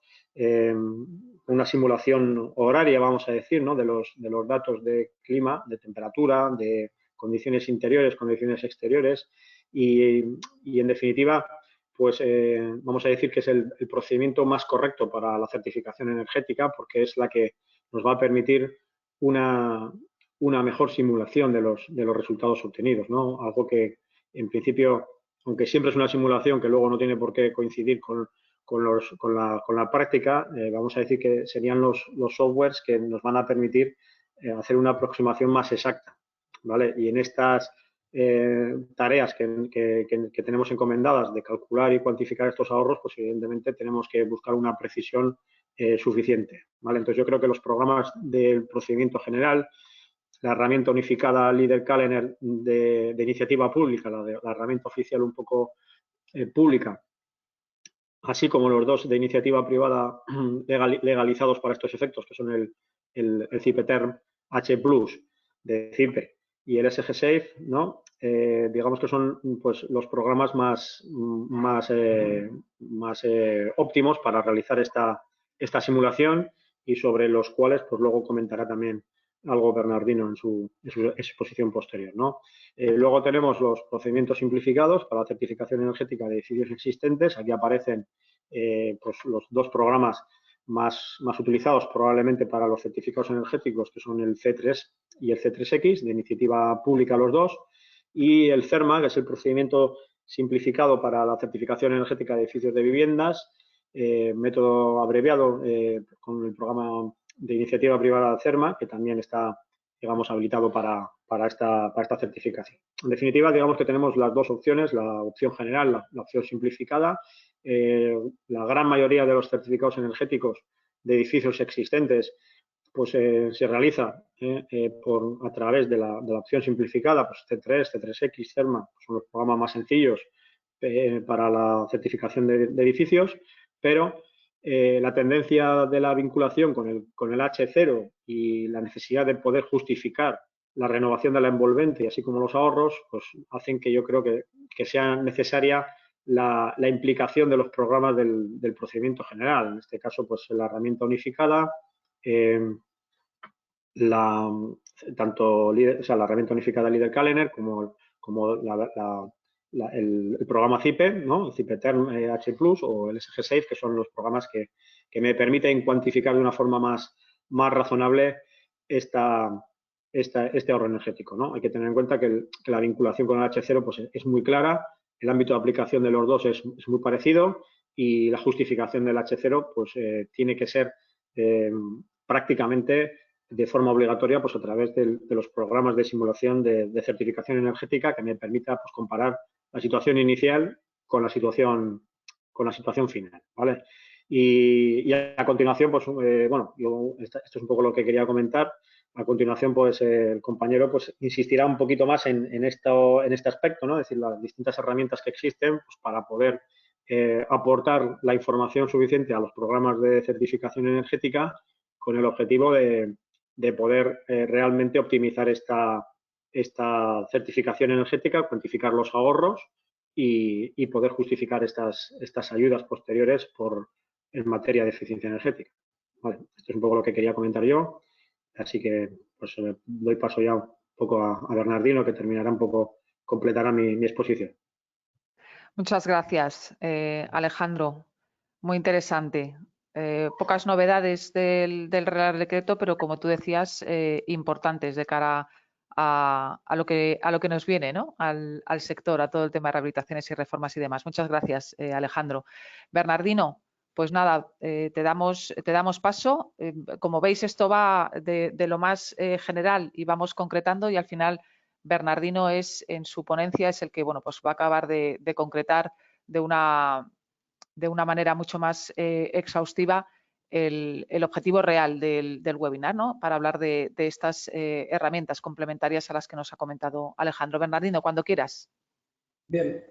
S4: una simulación horaria, vamos a decir, ¿no? de los datos de clima, de temperatura, de condiciones interiores, condiciones exteriores y en definitiva, pues vamos a decir que es el procedimiento más correcto para la certificación energética, porque es la que nos va a permitir una una mejor simulación de los resultados obtenidos, ¿no? Algo que, en principio, aunque siempre es una simulación que luego no tiene por qué coincidir con la práctica, vamos a decir que serían los softwares que nos van a permitir hacer una aproximación más exacta, ¿vale? Y en estas tareas que tenemos encomendadas de calcular y cuantificar estos ahorros, pues evidentemente tenemos que buscar una precisión suficiente, ¿vale? Entonces yo creo que los programas del procedimiento general, la herramienta unificada LeaderCalendar de iniciativa pública, la herramienta oficial un poco pública, así como los dos de iniciativa privada legalizados para estos efectos, que son el CIPE-Term H+ de CIPE y el SG-Safe, ¿no? Digamos que son pues, los programas más óptimos para realizar esta simulación y sobre los cuales pues, luego comentará también algo Bernardino en su exposición posterior, ¿no? Luego tenemos los procedimientos simplificados para la certificación energética de edificios existentes. Aquí aparecen pues los dos programas más utilizados probablemente para los certificados energéticos, que son el C3 y el C3X, de iniciativa pública los dos, y el CERMA, que es el procedimiento simplificado para la certificación energética de edificios de viviendas, método abreviado con el programa de iniciativa privada CERMA, que también está, digamos, habilitado para esta certificación. En definitiva, digamos que tenemos las dos opciones, la opción general, la opción simplificada. La gran mayoría de los certificados energéticos de edificios existentes pues se realiza a través de la opción simplificada, pues C3, C3X, CERMA, pues son los programas más sencillos para la certificación de edificios, pero la tendencia de la vinculación con el H0 y la necesidad de poder justificar la renovación de la envolvente y así como los ahorros, pues hacen que yo creo que sea necesaria la implicación de los programas del procedimiento general. En este caso, pues la herramienta unificada, la herramienta unificada LeaderCalendar como el programa CIPE, ¿no? El CIPE-Term H+ o el SG-Safe, que son los programas que me permiten cuantificar de una forma más razonable este ahorro energético, ¿no? Hay que tener en cuenta que la vinculación con el H0 pues, es muy clara, el ámbito de aplicación de los dos es muy parecido y la justificación del H0 pues, tiene que ser prácticamente de forma obligatoria pues, a través de los programas de simulación de certificación energética que me permita pues, comparar la situación inicial con la situación final, ¿vale? Y a continuación, pues, bueno, esto es un poco lo que quería comentar. A continuación, pues, el compañero pues, insistirá un poquito más en este aspecto, ¿no? Es decir, las distintas herramientas que existen pues, para poder aportar la información suficiente a los programas de certificación energética con el objetivo de poder realmente optimizar esta certificación energética, cuantificar los ahorros y poder justificar estas ayudas posteriores en materia de eficiencia energética. Vale, esto es un poco lo que quería comentar yo, así que pues doy paso ya un poco a Bernardino, que terminará un poco, completará mi exposición.
S2: Muchas gracias, Alejandro. Muy interesante. Pocas novedades del Real Decreto, pero como tú decías, importantes de cara a lo que nos viene, ¿no? Al sector, a todo el tema de rehabilitaciones y reformas y demás. Muchas gracias, Alejandro. Bernardino, pues nada, te damos paso. Como veis, esto va de lo más general y vamos concretando y al final Bernardino en su ponencia es el que bueno, pues va a acabar de concretar de una manera mucho más exhaustiva el objetivo real del webinar, ¿no? Para hablar de estas herramientas complementarias a las que nos ha comentado Alejandro. Bernardino, cuando quieras.
S5: Bien,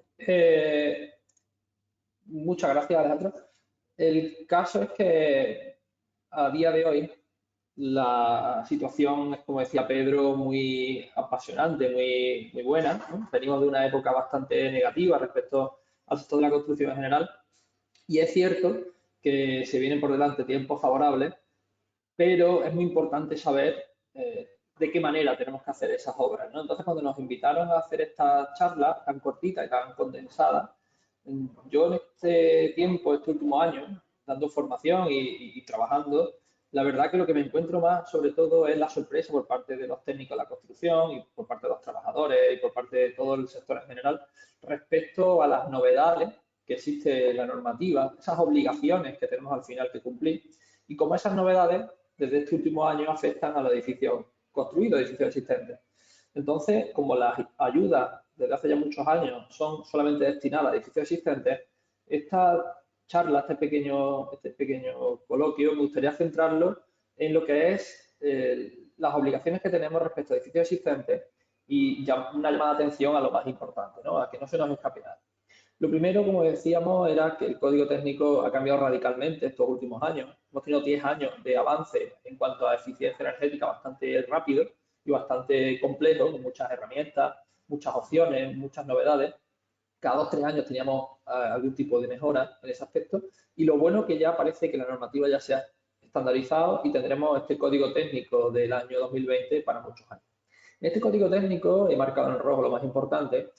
S5: muchas gracias, Alejandro. El caso es que a día de hoy la situación es, como decía Pedro, muy apasionante, muy buena, ¿no? Venimos de una época bastante negativa respecto al sector de la construcción en general y es cierto que se vienen por delante tiempos favorables, pero es muy importante saber de qué manera tenemos que hacer esas obras, ¿no? Entonces, cuando nos invitaron a hacer esta charla tan cortita y tan condensada, yo en este tiempo, este último año, dando formación y trabajando, la verdad que lo que me encuentro más, sobre todo, es la sorpresa por parte de los técnicos de la construcción y por parte de los trabajadores y por parte de todo el sector en general respecto a las novedades que existe en la normativa, esas obligaciones que tenemos al final que cumplir y cómo esas novedades desde este último año afectan a los edificios construidos, edificios existentes. Entonces, como las ayudas desde hace ya muchos años son solamente destinadas a edificios existentes, esta charla, este pequeño coloquio, me gustaría centrarlo en lo que es las obligaciones que tenemos respecto a edificios existentes y una llamada de atención a lo más importante, ¿no? A que no se nos escape nada. Lo primero, como decíamos, era que el código técnico ha cambiado radicalmente estos últimos años. Hemos tenido 10 años de avance en cuanto a eficiencia energética bastante rápido y bastante completo, con muchas herramientas, muchas opciones, muchas novedades. Cada 2 o 3 años teníamos algún tipo de mejora en ese aspecto y lo bueno que ya parece que la normativa ya se ha estandarizado y tendremos este código técnico del año 2020 para muchos años. En este código técnico, he marcado en rojo lo más importante,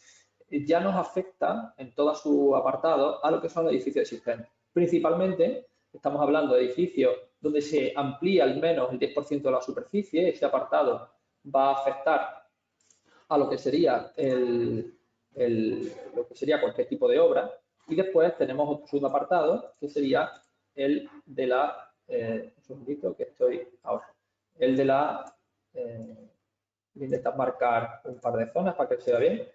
S5: ya nos afecta en todos sus apartados a lo que son los edificios existentes. Principalmente estamos hablando de edificios donde se amplía al menos el 10% de la superficie. Este apartado va a afectar a lo que sería cualquier tipo de obra. Y después tenemos otro segundo apartado que sería el de la, un segundito que estoy ahora, el de la, voy a intentar marcar un par de zonas para que se vea bien.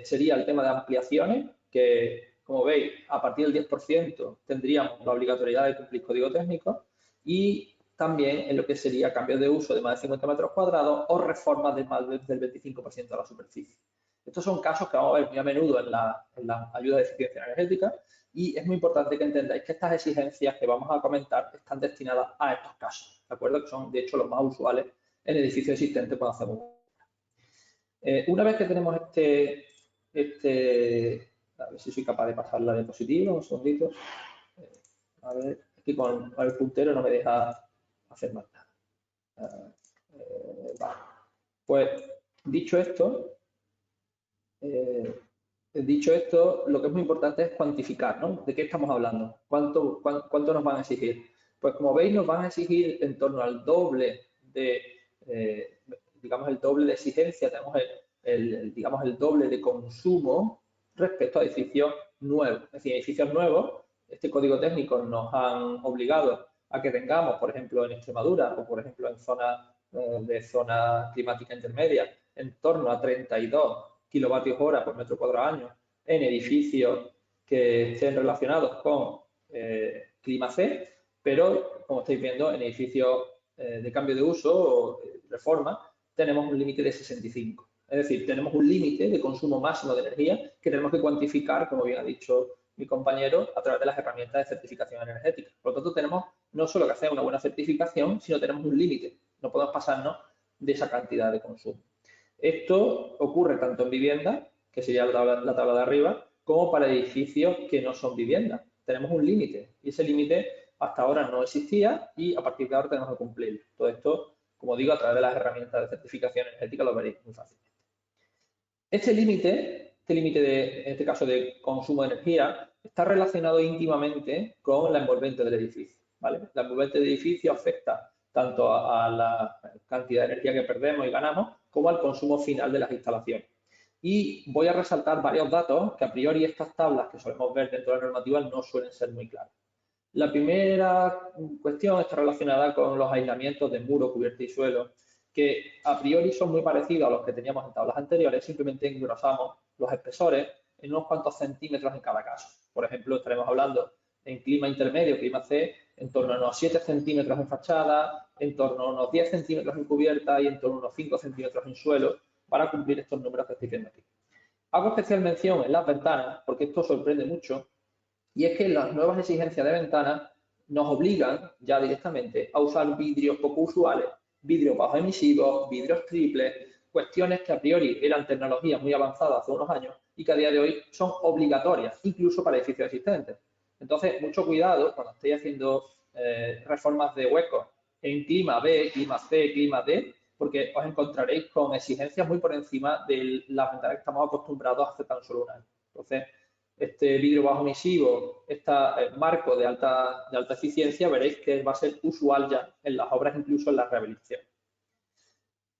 S5: Sería el tema de ampliaciones, que como veis, a partir del 10% tendríamos la obligatoriedad de cumplir código técnico y también en lo que sería cambios de uso de más de 50 metros cuadrados o reformas de más del 25% de la superficie. Estos son casos que vamos a ver muy a menudo en la ayuda de eficiencia energética y es muy importante que entendáis que estas exigencias que vamos a comentar están destinadas a estos casos, ¿de acuerdo? Que son, de hecho, los más usuales en edificios existentes cuando hacemos. Una vez que tenemos a ver si soy capaz de pasar la diapositiva, un segundito. A ver, aquí con el puntero no me deja hacer más nada. Vale. Pues dicho esto, lo que es muy importante es cuantificar, ¿no? ¿De qué estamos hablando? ¿Cuánto nos van a exigir? Pues como veis, nos van a exigir en torno al doble de, digamos, el doble de exigencia, tenemos digamos, el doble de consumo respecto a edificios nuevos. Es decir, edificios nuevos, este código técnico nos han obligado a que tengamos, por ejemplo, en Extremadura o, por ejemplo, en zonas de zona climática intermedia, en torno a 32 kilovatios hora por metro cuadrado año en edificios que estén relacionados con clima C, pero, como estáis viendo, en edificios de cambio de uso o reforma, tenemos un límite de 65. Es decir, tenemos un límite de consumo máximo de energía que tenemos que cuantificar, como bien ha dicho mi compañero, a través de las herramientas de certificación energética. Por lo tanto, tenemos no solo que hacer una buena certificación, sino tenemos un límite. No podemos pasarnos de esa cantidad de consumo. Esto ocurre tanto en viviendas, que sería la tabla de arriba, como para edificios que no son viviendas. Tenemos un límite y ese límite hasta ahora no existía y a partir de ahora tenemos que cumplirlo. Todo esto, como digo, a través de las herramientas de certificación energética lo veréis muy fácilmente. Este límite en este caso de consumo de energía, está relacionado íntimamente con la envolvente del edificio, ¿vale? La envolvente del edificio afecta tanto a la cantidad de energía que perdemos y ganamos, como al consumo final de las instalaciones. Y voy a resaltar varios datos que a priori estas tablas que solemos ver dentro de la normativa no suelen ser muy claras. La primera cuestión está relacionada con los aislamientos de muro, cubierta y suelo, que a priori son muy parecidos a los que teníamos en tablas anteriores, simplemente engrosamos los espesores en unos cuantos centímetros en cada caso. Por ejemplo, estaremos hablando en clima intermedio, clima C, en torno a unos 7 centímetros en fachada, en torno a unos 10 centímetros en cubierta y en torno a unos 5 centímetros en suelo para cumplir estos números que estoy viendo aquí. Hago especial mención en las ventanas, porque esto sorprende mucho, y es que las nuevas exigencias de ventanas nos obligan ya directamente a usar vidrios poco usuales, vidrios bajo emisivos, vidrios triples, cuestiones que a priori eran tecnologías muy avanzadas hace unos años y que a día de hoy son obligatorias, incluso para edificios existentes. Entonces, mucho cuidado cuando estéis haciendo reformas de huecos en clima B, clima C, clima D, porque os encontraréis con exigencias muy por encima de las ventanas que estamos acostumbrados hace tan solo un año. Entonces, este vidrio bajo emisivo, este marco de alta eficiencia, veréis que va a ser usual ya en las obras, incluso en la rehabilitación.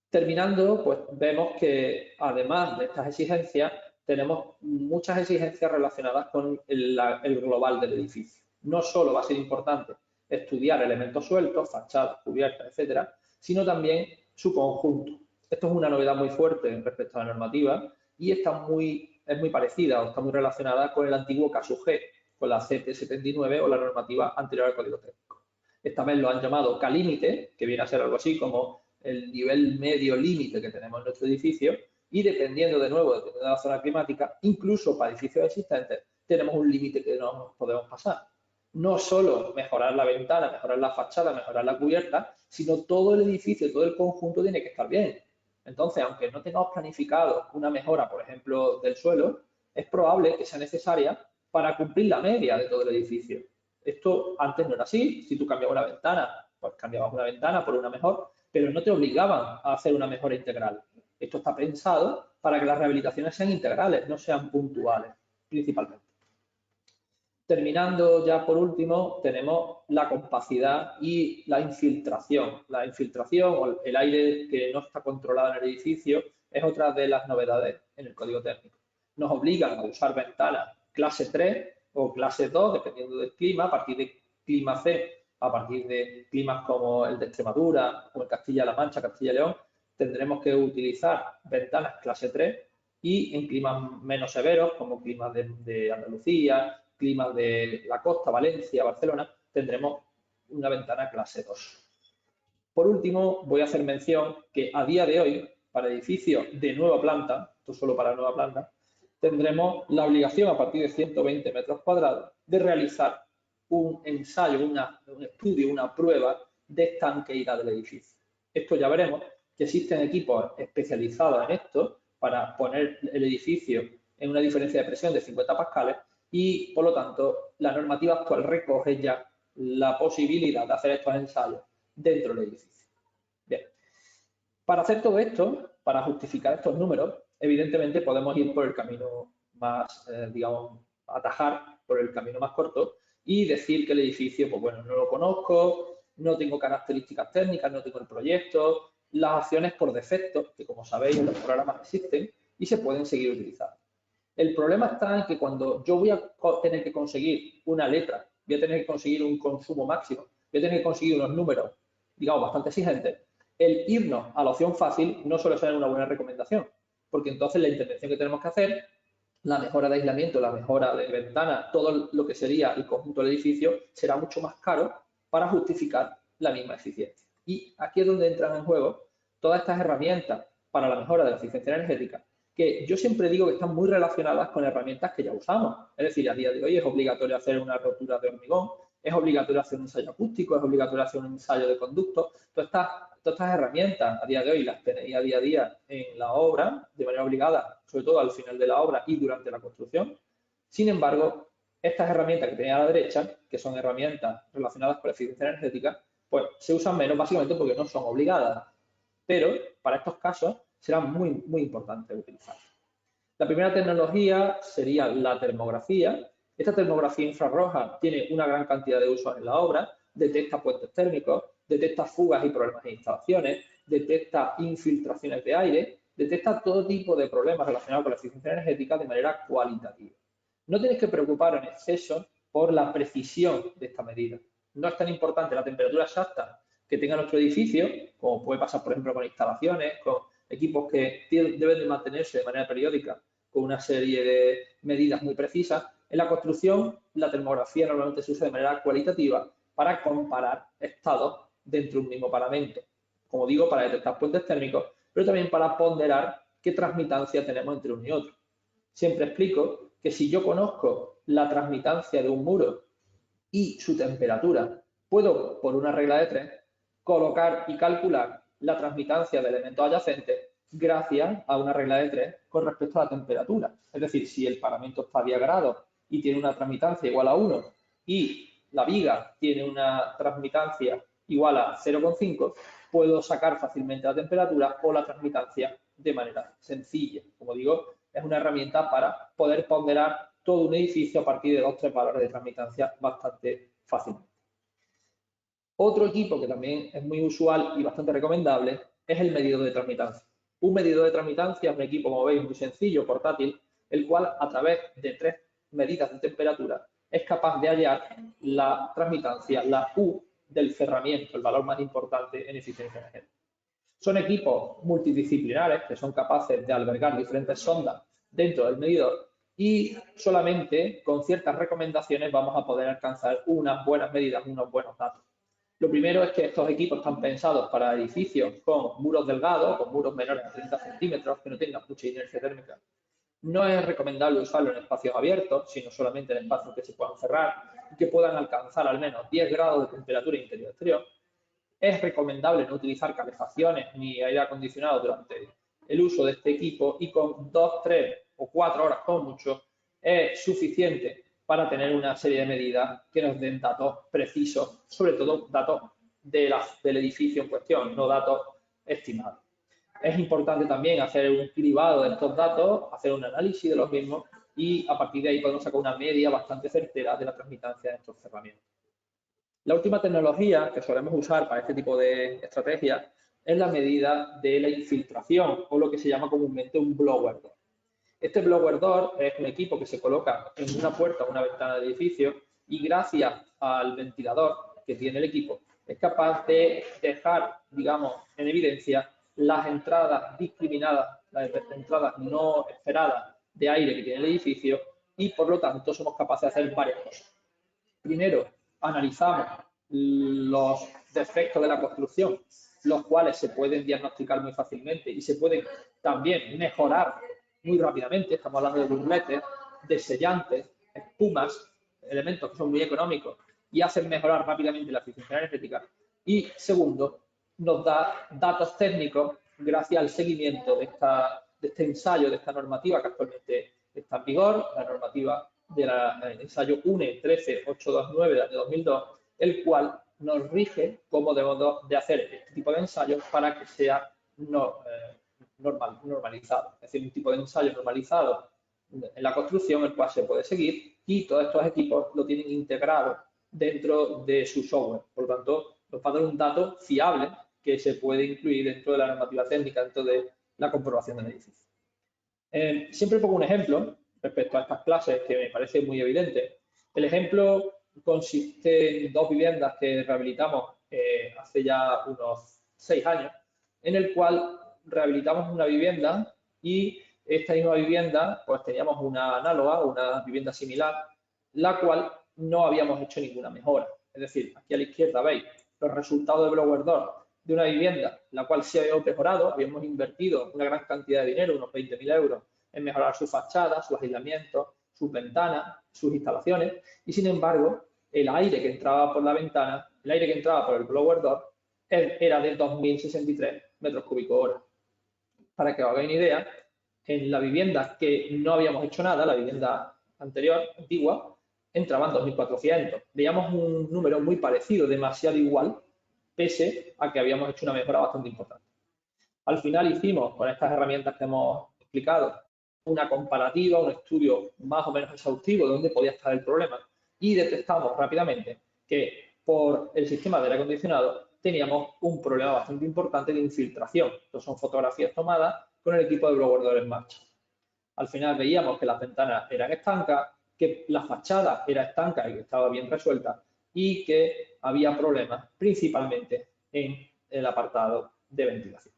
S5: Terminando, pues vemos que además de estas exigencias, tenemos muchas exigencias relacionadas con el global del edificio. No solo va a ser importante estudiar elementos sueltos, fachadas, cubiertas, etcétera, sino también su conjunto. Esto es una novedad muy fuerte respecto a la normativa y es muy parecida o está muy relacionada con el antiguo caso G, con la CT79 o la normativa anterior al Código Técnico. Esta vez lo han llamado K-límite, que viene a ser algo así como el nivel medio límite que tenemos en nuestro edificio, y dependiendo de nuevo de la zona climática, incluso para edificios existentes, tenemos un límite que no nos podemos pasar. No solo mejorar la ventana, mejorar la fachada, mejorar la cubierta, sino todo el edificio, todo el conjunto tiene que estar bien. Entonces, aunque no tengamos planificado una mejora, por ejemplo, del suelo, es probable que sea necesaria para cumplir la media de todo el edificio. Esto antes no era así. Si tú cambiabas una ventana, pues cambiabas una ventana por una mejor, pero no te obligaban a hacer una mejora integral. Esto está pensado para que las rehabilitaciones sean integrales, no sean puntuales, principalmente. Terminando ya por último, tenemos la compacidad y la infiltración. La infiltración o el aire que no está controlado en el edificio es otra de las novedades en el Código Técnico. Nos obligan a usar ventanas clase 3 o clase 2, dependiendo del clima, a partir de clima C, a partir de climas como el de Extremadura, como el Castilla-La Mancha, Castilla-León, tendremos que utilizar ventanas clase 3 y en climas menos severos, como climas de Andalucía, climas de la costa, Valencia, Barcelona, tendremos una ventana clase 2. Por último, voy a hacer mención que a día de hoy, para edificios de nueva planta, esto solo para nueva planta, tendremos la obligación a partir de 120 metros cuadrados de realizar un ensayo, un estudio, una prueba de estanqueidad del edificio. Esto ya veremos que existen equipos especializados en esto para poner el edificio en una diferencia de presión de 50 pascales y, por lo tanto, la normativa actual recoge ya la posibilidad de hacer estos ensayos dentro del edificio. Bien. Para hacer todo esto, para justificar estos números, evidentemente podemos ir por el camino más, digamos, atajar por el camino más corto y decir que el edificio, pues bueno, no lo conozco, no tengo características técnicas, no tengo el proyecto, las opciones por defecto, que como sabéis en los programas existen y se pueden seguir utilizando. El problema está en que cuando yo voy a tener que conseguir una letra, voy a tener que conseguir un consumo máximo, voy a tener que conseguir unos números, digamos, bastante exigentes, el irnos a la opción fácil no suele ser una buena recomendación, porque entonces la intervención que tenemos que hacer, la mejora de aislamiento, la mejora de ventanas, todo lo que sería el conjunto del edificio, será mucho más caro para justificar la misma eficiencia. Y aquí es donde entran en juego todas estas herramientas para la mejora de la eficiencia energética, que yo siempre digo que están muy relacionadas con herramientas que ya usamos. Es decir, a día de hoy es obligatorio hacer una rotura de hormigón, es obligatorio hacer un ensayo acústico, es obligatorio hacer un ensayo de conducto. Todas estas herramientas a día de hoy las tenéis a día en la obra, de manera obligada, sobre todo al final de la obra y durante la construcción. Sin embargo, estas herramientas que tenéis a la derecha, que son herramientas relacionadas con la eficiencia energética, pues se usan menos básicamente porque no son obligadas. Pero para estos casos será muy, muy importante utilizarla. La primera tecnología sería la termografía. Esta termografía infrarroja tiene una gran cantidad de usos en la obra, detecta puentes térmicos, detecta fugas y problemas de instalaciones, detecta infiltraciones de aire, detecta todo tipo de problemas relacionados con la eficiencia energética de manera cualitativa. No tenéis que preocupar en exceso por la precisión de esta medida. No es tan importante la temperatura exacta que tenga nuestro edificio, como puede pasar, por ejemplo, con instalaciones, con equipos que deben de mantenerse de manera periódica con una serie de medidas muy precisas. En la construcción, la termografía normalmente se usa de manera cualitativa para comparar estados dentro de un mismo paramento. Como digo, para detectar puentes térmicos, pero también para ponderar qué transmitancia tenemos entre uno y otro. Siempre explico que si yo conozco la transmitancia de un muro y su temperatura, puedo, por una regla de 3, colocar y calcular la transmitancia de elementos adyacentes gracias a una regla de 3 con respecto a la temperatura. Es decir, si el paramento está a 10 grados y tiene una transmitancia igual a 1 y la viga tiene una transmitancia igual a 0,5, puedo sacar fácilmente la temperatura o la transmitancia de manera sencilla. Como digo, es una herramienta para poder ponderar todo un edificio a partir de 2 o 3 valores de transmitancia bastante fácilmente. Otro equipo que también es muy usual y bastante recomendable es el medidor de transmitancia. Un medidor de transmitancia es un equipo, como veis, muy sencillo, portátil, el cual a través de 3 medidas de temperatura es capaz de hallar la transmitancia, la U del cerramiento, el valor más importante en eficiencia energética. Son equipos multidisciplinares que son capaces de albergar diferentes sondas dentro del medidor y solamente con ciertas recomendaciones vamos a poder alcanzar unas buenas medidas, unos buenos datos. Lo primero es que estos equipos están pensados para edificios con muros delgados, con muros menores de 30 centímetros, que no tengan mucha inercia térmica. No es recomendable usarlo en espacios abiertos, sino solamente en espacios que se puedan cerrar y que puedan alcanzar al menos 10 grados de temperatura interior-exterior. Es recomendable no utilizar calefacciones ni aire acondicionado durante el uso de este equipo y con 2, 3 o 4 horas como mucho es suficiente para tener una serie de medidas que nos den datos precisos, sobre todo datos del edificio en cuestión, no datos estimados. Es importante también hacer un cribado de estos datos, hacer un análisis de los mismos y a partir de ahí podemos sacar una media bastante certera de la transmitancia de estos cerramientos. La última tecnología que solemos usar para este tipo de estrategias es la medida de la infiltración o lo que se llama comúnmente un blower door. Este blower door es un equipo que se coloca en una puerta o una ventana del edificio y gracias al ventilador que tiene el equipo es capaz de dejar, digamos, en evidencia las entradas discriminadas, las entradas no esperadas de aire que tiene el edificio y por lo tanto somos capaces de hacer varias cosas. Primero, analizamos los defectos de la construcción, los cuales se pueden diagnosticar muy fácilmente y se pueden también mejorar muy rápidamente. Estamos hablando de burletes, de sellantes, espumas, elementos que son muy económicos y hacen mejorar rápidamente la eficiencia energética. Y segundo, nos da datos técnicos gracias al seguimiento de este ensayo, de esta normativa que actualmente está en vigor, la normativa del ensayo UNE 13829 de 2002, el cual nos rige cómo debemos de hacer este tipo de ensayos para que sea normalizado. Es decir, un tipo de ensayo normalizado en la construcción, el cual se puede seguir y todos estos equipos lo tienen integrado dentro de su software. Por lo tanto, nos va a dar un dato fiable que se puede incluir dentro de la normativa técnica, dentro de la comprobación del edificio. Siempre pongo un ejemplo respecto a estas clases que me parece muy evidente. El ejemplo consiste en 2 viviendas que rehabilitamos hace ya unos 6 años, en el cual rehabilitamos una vivienda y esta misma vivienda, pues teníamos una análoga, una vivienda similar, la cual no habíamos hecho ninguna mejora. Es decir, aquí a la izquierda veis los resultados de blower door de una vivienda, la cual sí habíamos mejorado, habíamos invertido una gran cantidad de dinero, unos 20.000 euros, en mejorar su fachada, su aislamiento, sus ventanas, sus instalaciones, y sin embargo, el aire que entraba por la ventana, el aire que entraba por el blower door, era de 2.063 metros cúbicos hora. Para que os hagáis una idea, en la vivienda que no habíamos hecho nada, la vivienda anterior, antigua, entraban 2.400. Veíamos un número muy parecido, demasiado igual, pese a que habíamos hecho una mejora bastante importante. Al final hicimos, con estas herramientas que hemos explicado, una comparativa, un estudio más o menos exhaustivo de dónde podía estar el problema y detectamos rápidamente que por el sistema de aire acondicionado teníamos un problema bastante importante de infiltración. Estas son fotografías tomadas con el equipo de blower door en marcha. Al final veíamos que las ventanas eran estancas, que la fachada era estanca y que estaba bien resuelta y que había problemas principalmente en el apartado de ventilación.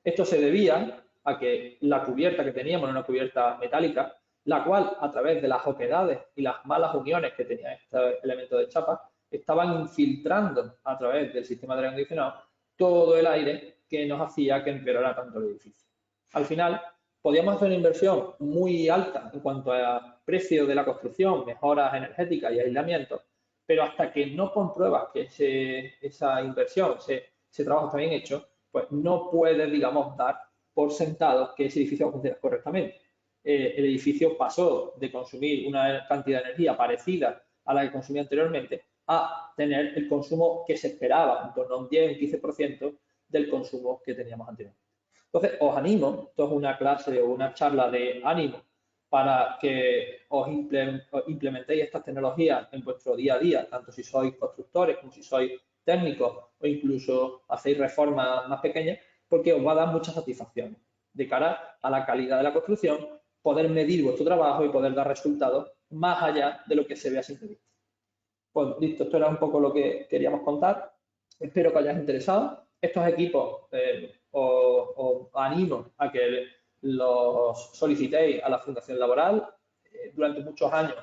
S5: Esto se debía a que la cubierta que teníamos era una cubierta metálica, la cual a través de las oquedades y las malas uniones que tenía este elemento de chapa, estaban infiltrando a través del sistema de aire acondicionado todo el aire que nos hacía que empeorara tanto el edificio. Al final, podíamos hacer una inversión muy alta en cuanto a precio de la construcción, mejoras energéticas y aislamiento, pero hasta que no compruebas que esa inversión, ese trabajo está bien hecho, pues no puedes, digamos, dar por sentado que ese edificio funciona correctamente. El edificio pasó de consumir una cantidad de energía parecida a la que consumía anteriormente a tener el consumo que se esperaba, en torno a un 10 o 15% del consumo que teníamos anteriormente. Entonces, os animo, esto es una clase o una charla de ánimo para que os implementéis estas tecnologías en vuestro día a día, tanto si sois constructores como si sois técnicos o incluso hacéis reformas más pequeñas, porque os va a dar mucha satisfacción de cara a la calidad de la construcción, poder medir vuestro trabajo y poder dar resultados más allá de lo que se ve a simple vista. Pues listo, esto era un poco lo que queríamos contar. Espero que os hayáis interesado. Estos equipos os animo a que los solicitéis a la Fundación Laboral. Durante muchos años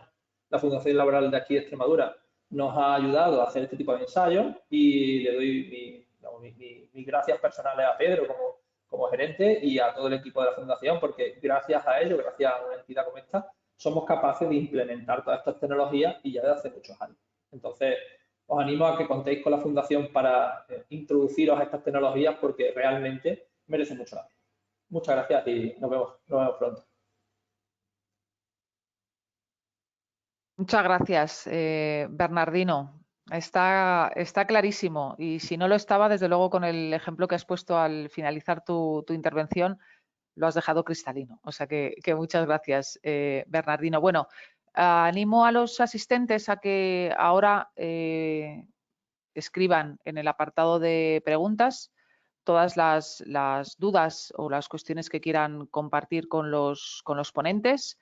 S5: la Fundación Laboral de aquí de Extremadura nos ha ayudado a hacer este tipo de ensayos y le doy mis gracias personales a Pedro como gerente y a todo el equipo de la Fundación, porque gracias a ello, gracias a una entidad como esta, somos capaces de implementar todas estas tecnologías y ya desde hace muchos años. Entonces, os animo a que contéis con la Fundación para introduciros a estas tecnologías porque realmente merece mucho la pena. Muchas gracias y nos vemos pronto.
S2: Muchas gracias, Bernardino. Está clarísimo y si no lo estaba, desde luego con el ejemplo que has puesto al finalizar tu intervención, lo has dejado cristalino. O sea que muchas gracias, Bernardino. Bueno, animo a los asistentes a que ahora escriban en el apartado de preguntas todas las dudas o las cuestiones que quieran compartir con los ponentes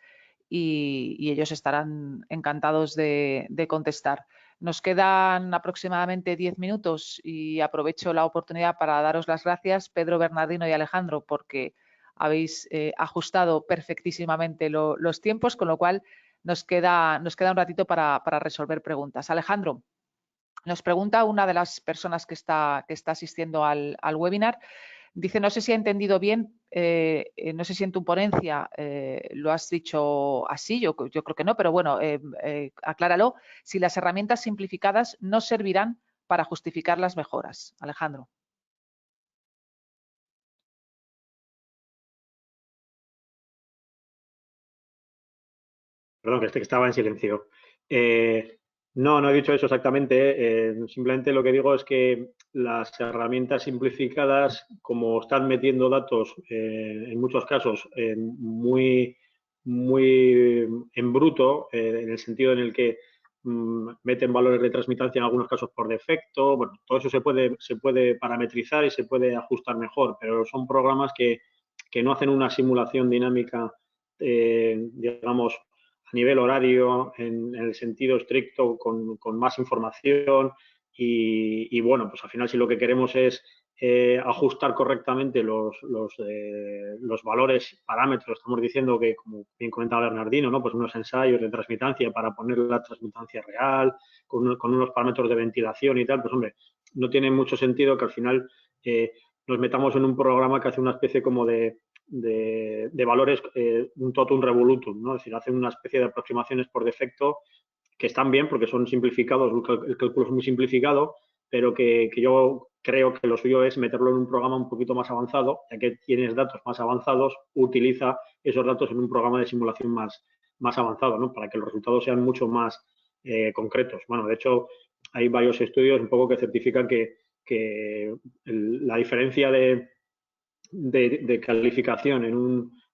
S2: y ellos estarán encantados de contestar. Nos quedan aproximadamente 10 minutos y aprovecho la oportunidad para daros las gracias, Pedro, Bernardino y Alejandro, porque habéis ajustado perfectísimamente los tiempos, con lo cual nos queda un ratito para resolver preguntas. Alejandro, nos pregunta una de las personas que está asistiendo al webinar, dice, no sé si ha entendido bien, no sé si en tu ponencia lo has dicho así, yo creo que no, pero bueno, acláralo, si las herramientas simplificadas no servirán para justificar las mejoras. Alejandro.
S4: Perdón, que estaba en silencio. No he dicho eso exactamente. Simplemente lo que digo es que las herramientas simplificadas, como están metiendo datos en muchos casos muy en bruto, en el sentido en el que meten valores de transmitancia en algunos casos por defecto, bueno, todo eso se puede parametrizar y se puede ajustar mejor, pero son programas que no hacen una simulación dinámica, digamos, a nivel horario, en el sentido estricto, con más información y bueno, pues al final si lo que queremos es ajustar correctamente los valores, parámetros, estamos diciendo que, como bien comentaba Bernardino, ¿no? Pues unos ensayos de transmitancia para poner la transmitancia real, con unos parámetros de ventilación y tal, pues hombre, no tiene mucho sentido que al final nos metamos en un programa que hace una especie como de valores un totum revolutum, ¿no? Es decir, hacen una especie de aproximaciones por defecto que están bien porque son simplificados, el cálculo es muy simplificado, pero que yo creo que lo suyo es meterlo en un programa un poquito más avanzado, ya que tienes datos más avanzados, utiliza esos datos en un programa de simulación más avanzado, ¿no? Para que los resultados sean mucho más concretos. Bueno, de hecho, hay varios estudios un poco que certifican que la diferencia de calificación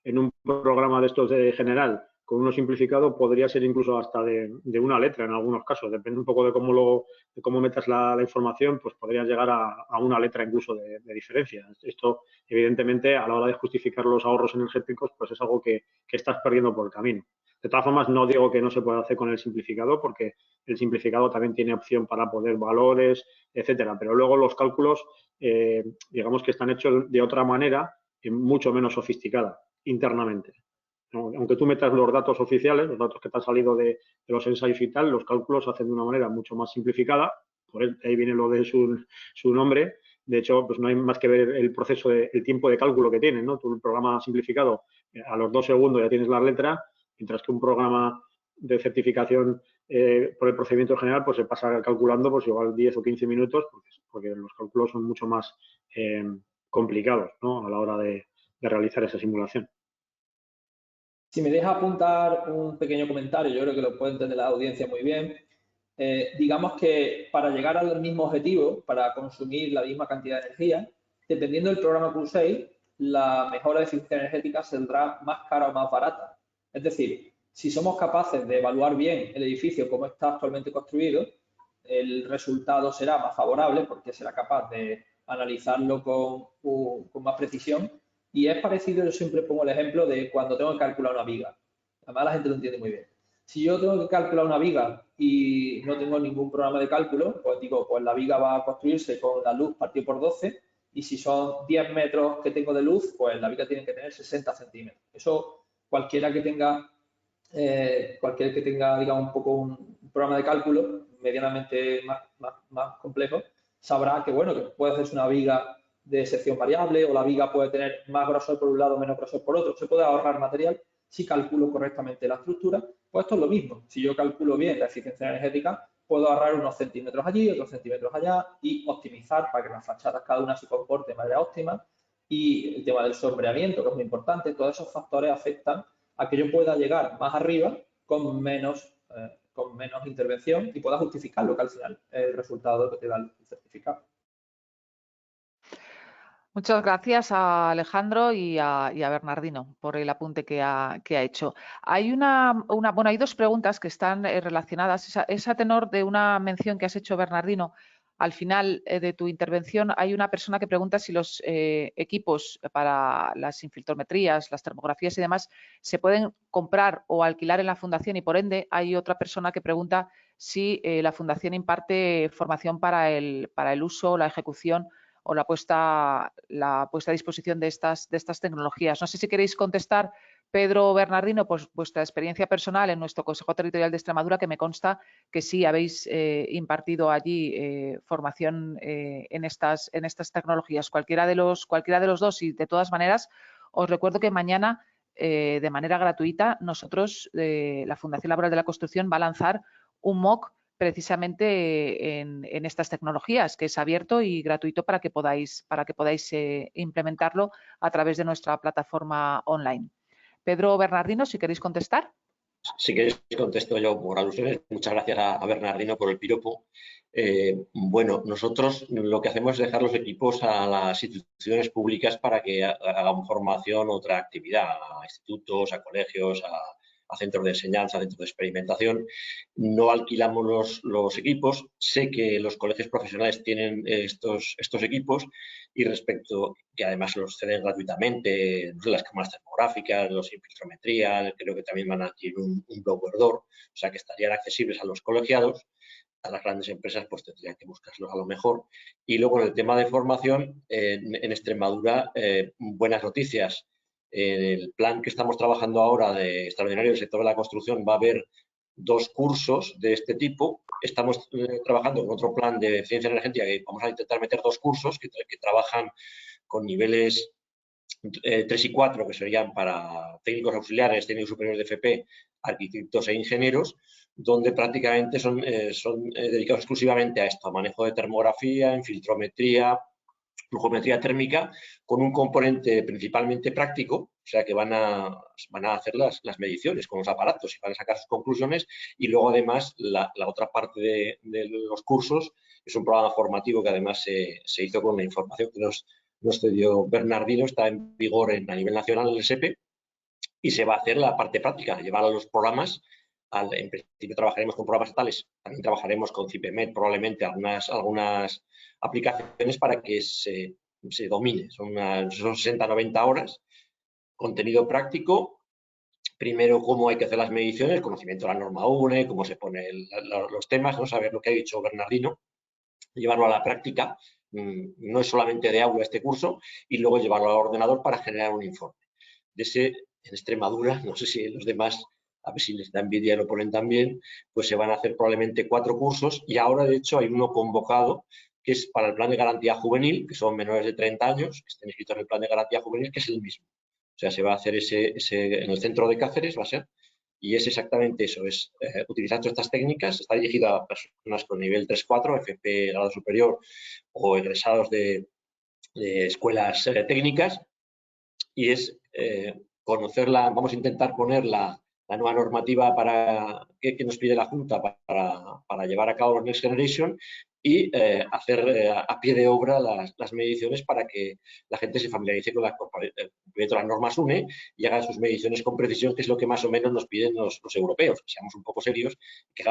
S4: en un programa de estos de general con uno simplificado podría ser incluso hasta de una letra en algunos casos. Depende un poco de cómo metas la información, pues podrías llegar a una letra incluso de diferencia. Esto, evidentemente, a la hora de justificar los ahorros energéticos, pues es algo que estás perdiendo por el camino. De todas formas, no digo que no se pueda hacer con el simplificado, porque el simplificado también tiene opción para poner valores, etcétera. Pero luego los cálculos, digamos que están hechos de otra manera, mucho menos sofisticada internamente. Aunque tú metas los datos oficiales, los datos que te han salido de los ensayos y tal, los cálculos se hacen de una manera mucho más simplificada, por ahí viene lo de su nombre. De hecho, pues no hay más que ver el proceso, el tiempo de cálculo que tiene, ¿no? Tu programa simplificado, a los 2 segundos ya tienes la letra, mientras que un programa de certificación por el procedimiento general, pues se pasa calculando pues igual 10 o 15 minutos, porque los cálculos son mucho más complicados, ¿no? A la hora de realizar esa simulación.
S5: Si me deja apuntar un pequeño comentario, yo creo que lo puede entender la audiencia muy bien. Digamos que para llegar al mismo objetivo, para consumir la misma cantidad de energía, dependiendo del programa que uséis, la mejora de eficiencia energética saldrá más cara o más barata. Es decir, si somos capaces de evaluar bien el edificio como está actualmente construido, el resultado será más favorable porque será capaz de analizarlo con más precisión. Y es parecido, yo siempre pongo el ejemplo de cuando tengo que calcular una viga. Además, la gente lo entiende muy bien. Si yo tengo que calcular una viga y no tengo ningún programa de cálculo, pues digo, pues la viga va a construirse con la luz partido por 12, y si son 10 metros que tengo de luz, pues la viga tiene que tener 60 centímetros. Eso cualquiera que tenga, digamos, un poco un programa de cálculo medianamente más complejo, sabrá que, bueno, que puede hacerse una viga de sección variable, o la viga puede tener más grosor por un lado, menos grosor por otro. Se puede ahorrar material si calculo correctamente la estructura. Pues esto es lo mismo. Si yo calculo bien la eficiencia energética, puedo ahorrar unos centímetros allí, otros centímetros allá, y optimizar para que las fachadas cada una se comporte de manera óptima. Y el tema del sombreamiento, que es muy importante, todos esos factores afectan a que yo pueda llegar más arriba con menos intervención y pueda justificarlo, que al final es el resultado que te da el certificado.
S2: Muchas gracias a Alejandro y a Bernardino por el apunte que ha hecho. Hay bueno, hay dos preguntas que están relacionadas. Es a tenor de una mención que has hecho, Bernardino. Al final de tu intervención hay una persona que pregunta si los equipos para las infiltrometrías, las termografías y demás se pueden comprar o alquilar en la fundación, y por ende hay otra persona que pregunta si la fundación imparte formación para el uso o la ejecución o la puesta a disposición de estas tecnologías. No sé si queréis contestar, Pedro o Bernardino, pues vuestra experiencia personal en nuestro Consejo Territorial de Extremadura, que me consta que sí habéis impartido allí formación en estas tecnologías. Cualquiera de los dos, y de todas maneras os recuerdo que mañana, de manera gratuita, nosotros, la Fundación Laboral de la Construcción, va a lanzar un MOOC precisamente en estas tecnologías, que es abierto y gratuito para que podáis implementarlo a través de nuestra plataforma online. Pedro o Bernardino, si queréis contestar.
S3: Si queréis contesto yo por alusiones. Muchas gracias a Bernardino por el piropo. Bueno, nosotros lo que hacemos es dejar los equipos a las instituciones públicas para que hagan formación o otra actividad, a institutos, a colegios, a centros de enseñanza, a centros de experimentación. No alquilamos los equipos. Sé que los colegios profesionales tienen estos equipos, y respecto que además los ceden gratuitamente, no sé, las cámaras termográficas, los infiltrometría, creo que también van a adquirir un blower door, o sea que estarían accesibles a los colegiados. A las grandes empresas pues tendrían que buscarlos a lo mejor. Y luego en el tema de formación, en Extremadura, buenas noticias. En el plan que estamos trabajando ahora de extraordinario del sector de la construcción va a haber 2 cursos de este tipo. Estamos trabajando con otro plan de ciencia energética que vamos a intentar meter 2 cursos que trabajan con niveles 3 y 4, que serían para técnicos auxiliares, técnicos superiores de FP, arquitectos e ingenieros, donde prácticamente son dedicados exclusivamente a esto, a manejo de termografía, infiltrometría, flujometría térmica, con un componente principalmente práctico, o sea que van a hacer las mediciones con los aparatos y van a sacar sus conclusiones. Y luego además la otra parte de los cursos es un programa formativo que además se hizo con la información que nos dio Bernardino, está en vigor a nivel nacional en el SEPE, y se va a hacer la parte práctica, llevar a los programas. En principio trabajaremos con programas estatales, también trabajaremos con CIPEMET, probablemente algunas aplicaciones para que se domine. Son 60-90 horas, contenido práctico. Primero, cómo hay que hacer las mediciones, conocimiento de la norma UNE, cómo se ponen los temas, ¿no? Saber lo que ha dicho Bernardino, llevarlo a la práctica. No es solamente de aula este curso, y luego llevarlo al ordenador para generar un informe. En Extremadura, no sé si en los demás, a ver si les da envidia y lo ponen también, pues se van a hacer probablemente 4 cursos, y ahora de hecho hay uno convocado que es para el plan de garantía juvenil, que son menores de 30 años, que estén inscritos en el plan de garantía juvenil, que es el mismo. O sea, se va a hacer en el centro de Cáceres, va a ser, y es exactamente eso, es utilizando estas técnicas. Está dirigido a personas con nivel 3-4, FP grado superior, o egresados de escuelas técnicas, y es conocerla. Vamos a intentar poner la nueva normativa que nos pide la Junta para llevar a cabo Next Generation, y hacer a pie de obra las mediciones para que la gente se familiarice con las normas UNE y haga sus mediciones con precisión, que es lo que más o menos nos piden los europeos. Que seamos un poco serios, que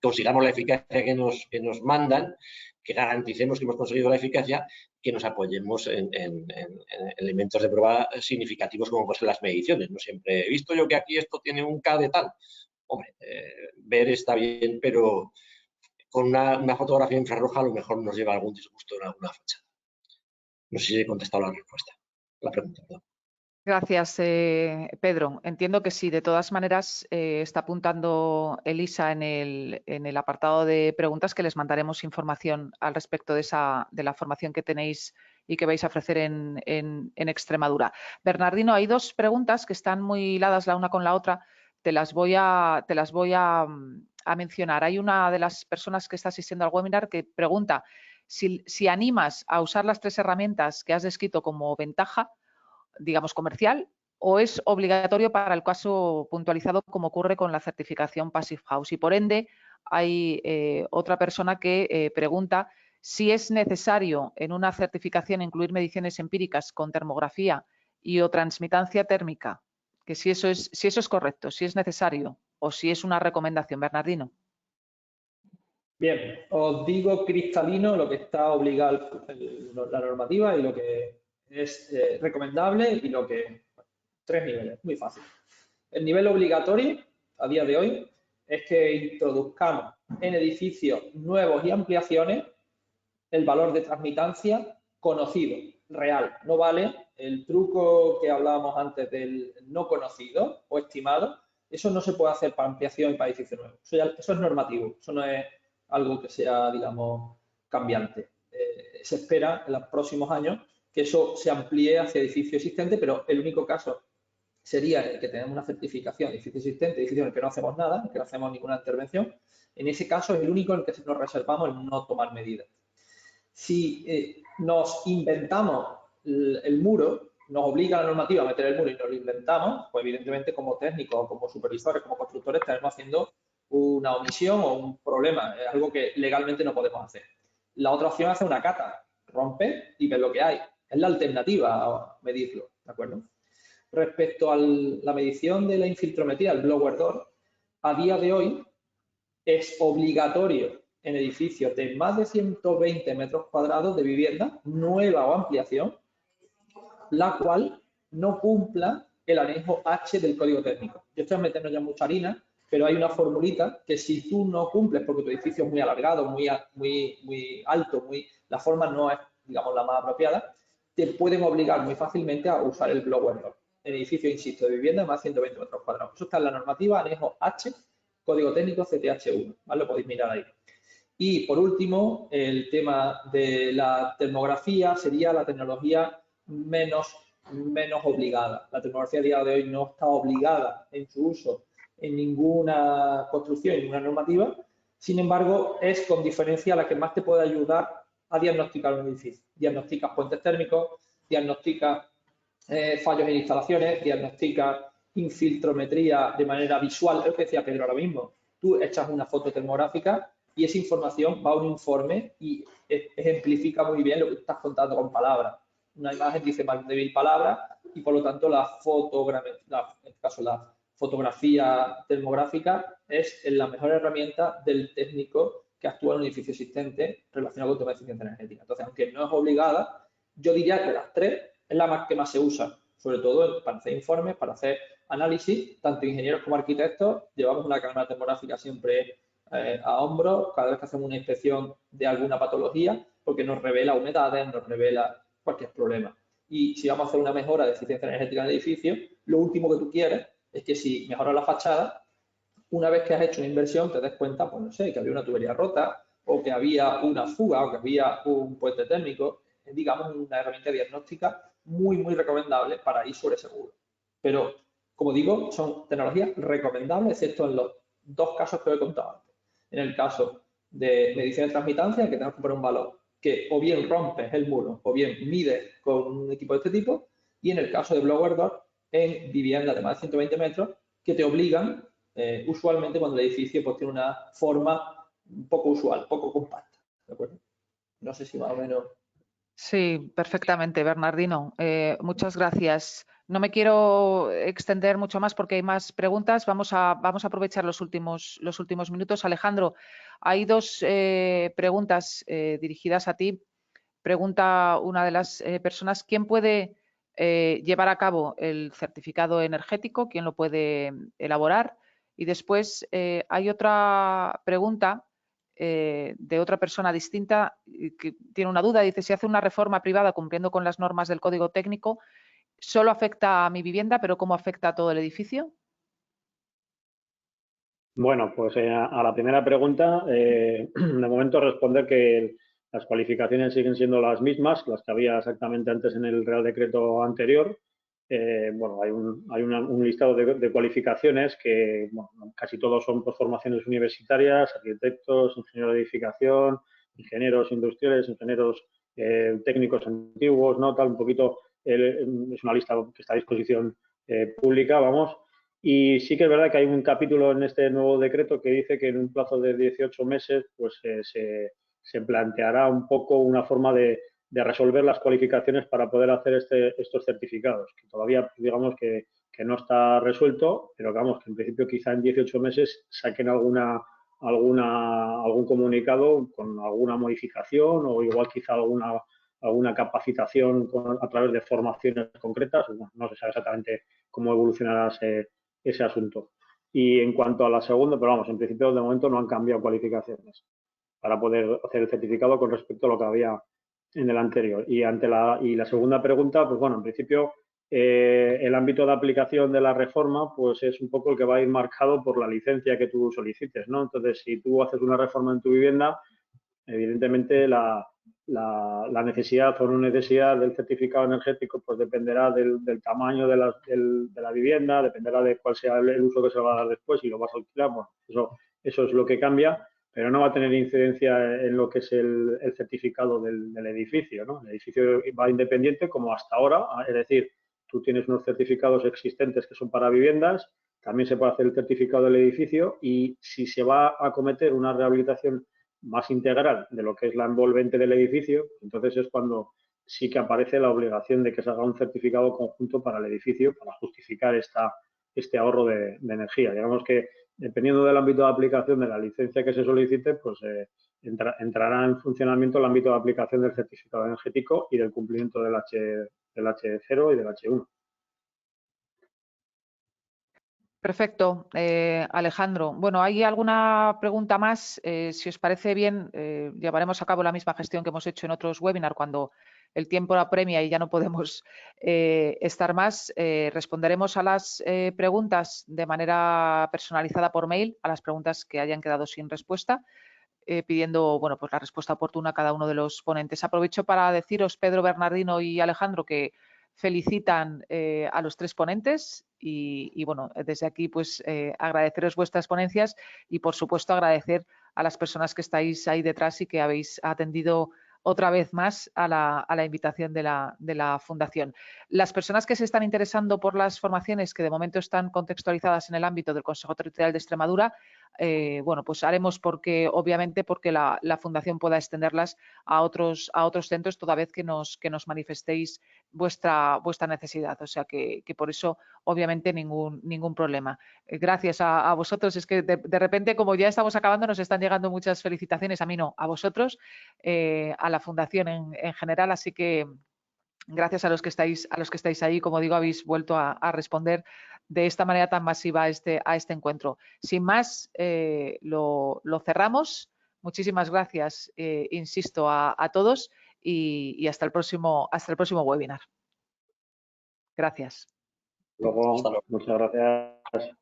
S3: consigamos la eficacia que nos mandan, que garanticemos que hemos conseguido la eficacia, que nos apoyemos en elementos de prueba significativos como pueden ser las mediciones. No siempre he visto yo que aquí esto tiene un K de tal. Hombre, ver está bien, pero con una fotografía infrarroja a lo mejor nos lleva algún disgusto en alguna fachada. No sé si he contestado la pregunta. ¿No?
S2: Gracias, Pedro. Entiendo que sí. De todas maneras, está apuntando Elisa en el apartado de preguntas que les mandaremos información al respecto de la formación que tenéis y que vais a ofrecer en Extremadura. Bernardino, hay dos preguntas que están muy hiladas la una con la otra. Te las voy a mencionar. Hay una de las personas que está asistiendo al webinar que pregunta si animas a usar las tres herramientas que has descrito como ventaja, digamos, comercial, o es obligatorio para el caso puntualizado como ocurre con la certificación Passive House. Y por ende, hay otra persona que pregunta si es necesario en una certificación incluir mediciones empíricas con termografía y o transmitancia térmica, que si eso es correcto, si es necesario o si es una recomendación. Bernardino.
S5: Bien, os digo cristalino lo que está obligado la normativa y lo que es recomendable y lo que... Tres niveles, muy fácil. El nivel obligatorio a día de hoy es que introduzcamos en edificios nuevos y ampliaciones el valor de transmitancia conocido, real. No vale el truco que hablábamos antes del no conocido o estimado. Eso no se puede hacer para ampliación y para edificio nuevo. Eso es normativo, eso no es algo que sea, digamos, cambiante. Se espera en los próximos años que eso se amplíe hacia edificio existente, pero el único caso sería el que tenemos una certificación de edificio existente, edificio en el que no hacemos nada, en el que no hacemos ninguna intervención. En ese caso es el único en el que nos reservamos el no tomar medidas. Si nos inventamos el muro, nos obliga la normativa a meter el muro y nos lo inventamos, pues evidentemente como técnicos, como supervisores, como constructores, estaremos haciendo una omisión o un problema. Es algo que legalmente no podemos hacer. La otra opción es hacer una cata, rompe y ver lo que hay. Es la alternativa a medirlo, ¿de acuerdo? Respecto a la medición de la infiltrometría, el blower door, a día de hoy es obligatorio en edificios de más de 120 metros cuadrados de vivienda, nueva o ampliación, la cual no cumpla el anexo H del código técnico. Yo estoy metiendo ya mucha harina, pero hay una formulita que si tú no cumples, porque tu edificio es muy alargado, muy alto, la forma no es, digamos, la más apropiada, te pueden obligar muy fácilmente a usar el blower door. En edificio, insisto, de vivienda de más de 120 metros cuadrados. Eso está en la normativa anexo H, código técnico CTH1, ¿vale? Lo podéis mirar ahí. Y por último, el tema de la termografía sería la tecnología menos obligada. La termografía a día de hoy no está obligada en su uso en ninguna construcción, en ninguna normativa. Sin embargo, es con diferencia la que más te puede ayudar a diagnosticar un edificio. Diagnosticas puentes térmicos, diagnosticas fallos en instalaciones, diagnosticas infiltrometría de manera visual. Es lo que decía Pedro ahora mismo. Tú echas una foto termográfica y esa información va a un informe y ejemplifica muy bien lo que tú estás contando con palabras. Una imagen dice más de 1000 palabras y por lo tanto la fotografía termográfica es la mejor herramienta del técnico que actúa en un edificio existente relacionado con tema de eficiencia energética. Entonces, aunque no es obligada, yo diría que las tres es la que más se usa, sobre todo para hacer informes, para hacer análisis. Tanto ingenieros como arquitectos llevamos una cámara termográfica siempre a hombros cada vez que hacemos una inspección de alguna patología, porque nos revela humedades, nos revela cualquier problema. Y si vamos a hacer una mejora de eficiencia energética en el edificio, lo último que tú quieres es que si mejoras la fachada, una vez que has hecho una inversión te des cuenta, pues no sé, que había una tubería rota o que había una fuga o que había un puente térmico. Digamos, una herramienta diagnóstica muy recomendable para ir sobre seguro. Pero, como digo, son tecnologías recomendables, excepto en los dos casos que os he contado antes. En el caso de medición de transmitancia, que tenemos que poner un valor que o bien rompes el muro o bien mides con un equipo de este tipo, y en el caso de blower door, en viviendas de más de 120 metros, que te obligan, usualmente cuando el edificio pues, tiene una forma poco usual, poco compacta. ¿de acuerdo? No sé si más o menos...
S2: Sí, perfectamente, Bernardino. Muchas gracias. No me quiero extender mucho más porque hay más preguntas. Vamos a aprovechar los últimos minutos. Alejandro, hay dos preguntas dirigidas a ti. Pregunta una de las personas, ¿quién puede llevar a cabo el certificado energético? ¿Quién lo puede elaborar? Y después hay otra pregunta de otra persona distinta que tiene una duda. Dice, si hace una reforma privada cumpliendo con las normas del Código Técnico, ¿solo afecta a mi vivienda, pero cómo afecta a todo el edificio?
S4: Bueno, pues a la primera pregunta, de momento responder que las cualificaciones siguen siendo las mismas, las que había exactamente antes en el Real Decreto anterior. Bueno, hay un listado de cualificaciones que bueno, casi todos son por formaciones universitarias, arquitectos, ingenieros de edificación, ingenieros industriales, ingenieros técnicos antiguos, ¿no? Tal, un poquito, es una lista que está a disposición pública, vamos. Y sí que es verdad que hay un capítulo en este nuevo decreto que dice que en un plazo de 18 meses pues, se planteará un poco una forma de resolver las cualificaciones para poder hacer estos certificados, que todavía digamos que no está resuelto, pero que, vamos, que en principio quizá en 18 meses saquen algún comunicado con alguna modificación o igual quizá alguna capacitación a través de formaciones concretas. Bueno, no se sabe exactamente cómo evolucionará ese asunto. Y en cuanto a la segunda, pero vamos, en principio de momento no han cambiado cualificaciones para poder hacer el certificado con respecto a lo que había en el anterior. Y la segunda pregunta, pues bueno, en principio el ámbito de aplicación de la reforma pues es un poco el que va a ir marcado por la licencia que tú solicites, ¿no? Entonces, si tú haces una reforma en tu vivienda, evidentemente la necesidad o no necesidad del certificado energético pues dependerá del tamaño de la vivienda, dependerá de cuál sea el uso que se va a dar después, si lo vas a alquilar, bueno, eso es lo que cambia, pero no va a tener incidencia en lo que es el certificado del edificio, ¿no? El edificio va independiente como hasta ahora, es decir, tú tienes unos certificados existentes que son para viviendas, también se puede hacer el certificado del edificio y si se va a acometer una rehabilitación más integral de lo que es la envolvente del edificio, entonces es cuando sí que aparece la obligación de que se haga un certificado conjunto para el edificio para justificar este ahorro de energía. Digamos que dependiendo del ámbito de aplicación de la licencia que se solicite, pues entrará en funcionamiento el ámbito de aplicación del certificado energético y del cumplimiento del H0 y del H1.
S2: Perfecto, Alejandro. Bueno, ¿hay alguna pregunta más? Si os parece bien, llevaremos a cabo la misma gestión que hemos hecho en otros webinars cuando el tiempo la apremia y ya no podemos estar más. Responderemos a las preguntas de manera personalizada por mail, a las preguntas que hayan quedado sin respuesta, pidiendo bueno, pues la respuesta oportuna a cada uno de los ponentes. Aprovecho para deciros, Pedro, Bernardino y Alejandro, que felicitan a los tres ponentes y bueno, desde aquí pues agradeceros vuestras ponencias y por supuesto agradecer a las personas que estáis ahí detrás y que habéis atendido otra vez más a la invitación de la Fundación. Las personas que se están interesando por las formaciones que de momento están contextualizadas en el ámbito del Consejo Territorial de Extremadura, bueno, pues haremos obviamente porque la Fundación pueda extenderlas a otros centros toda vez que nos manifestéis vuestra necesidad. O sea que por eso, obviamente, ningún problema. Gracias a vosotros. Es que de repente, como ya estamos acabando, nos están llegando muchas felicitaciones. A mí no, a vosotros, a la Fundación en general. Así que gracias a los que estáis ahí. Como digo, habéis vuelto a responder de esta manera tan masiva a este encuentro. Sin más, lo cerramos. Muchísimas gracias, insisto, a todos y hasta el próximo webinar. Gracias.
S4: Luego, muchas gracias.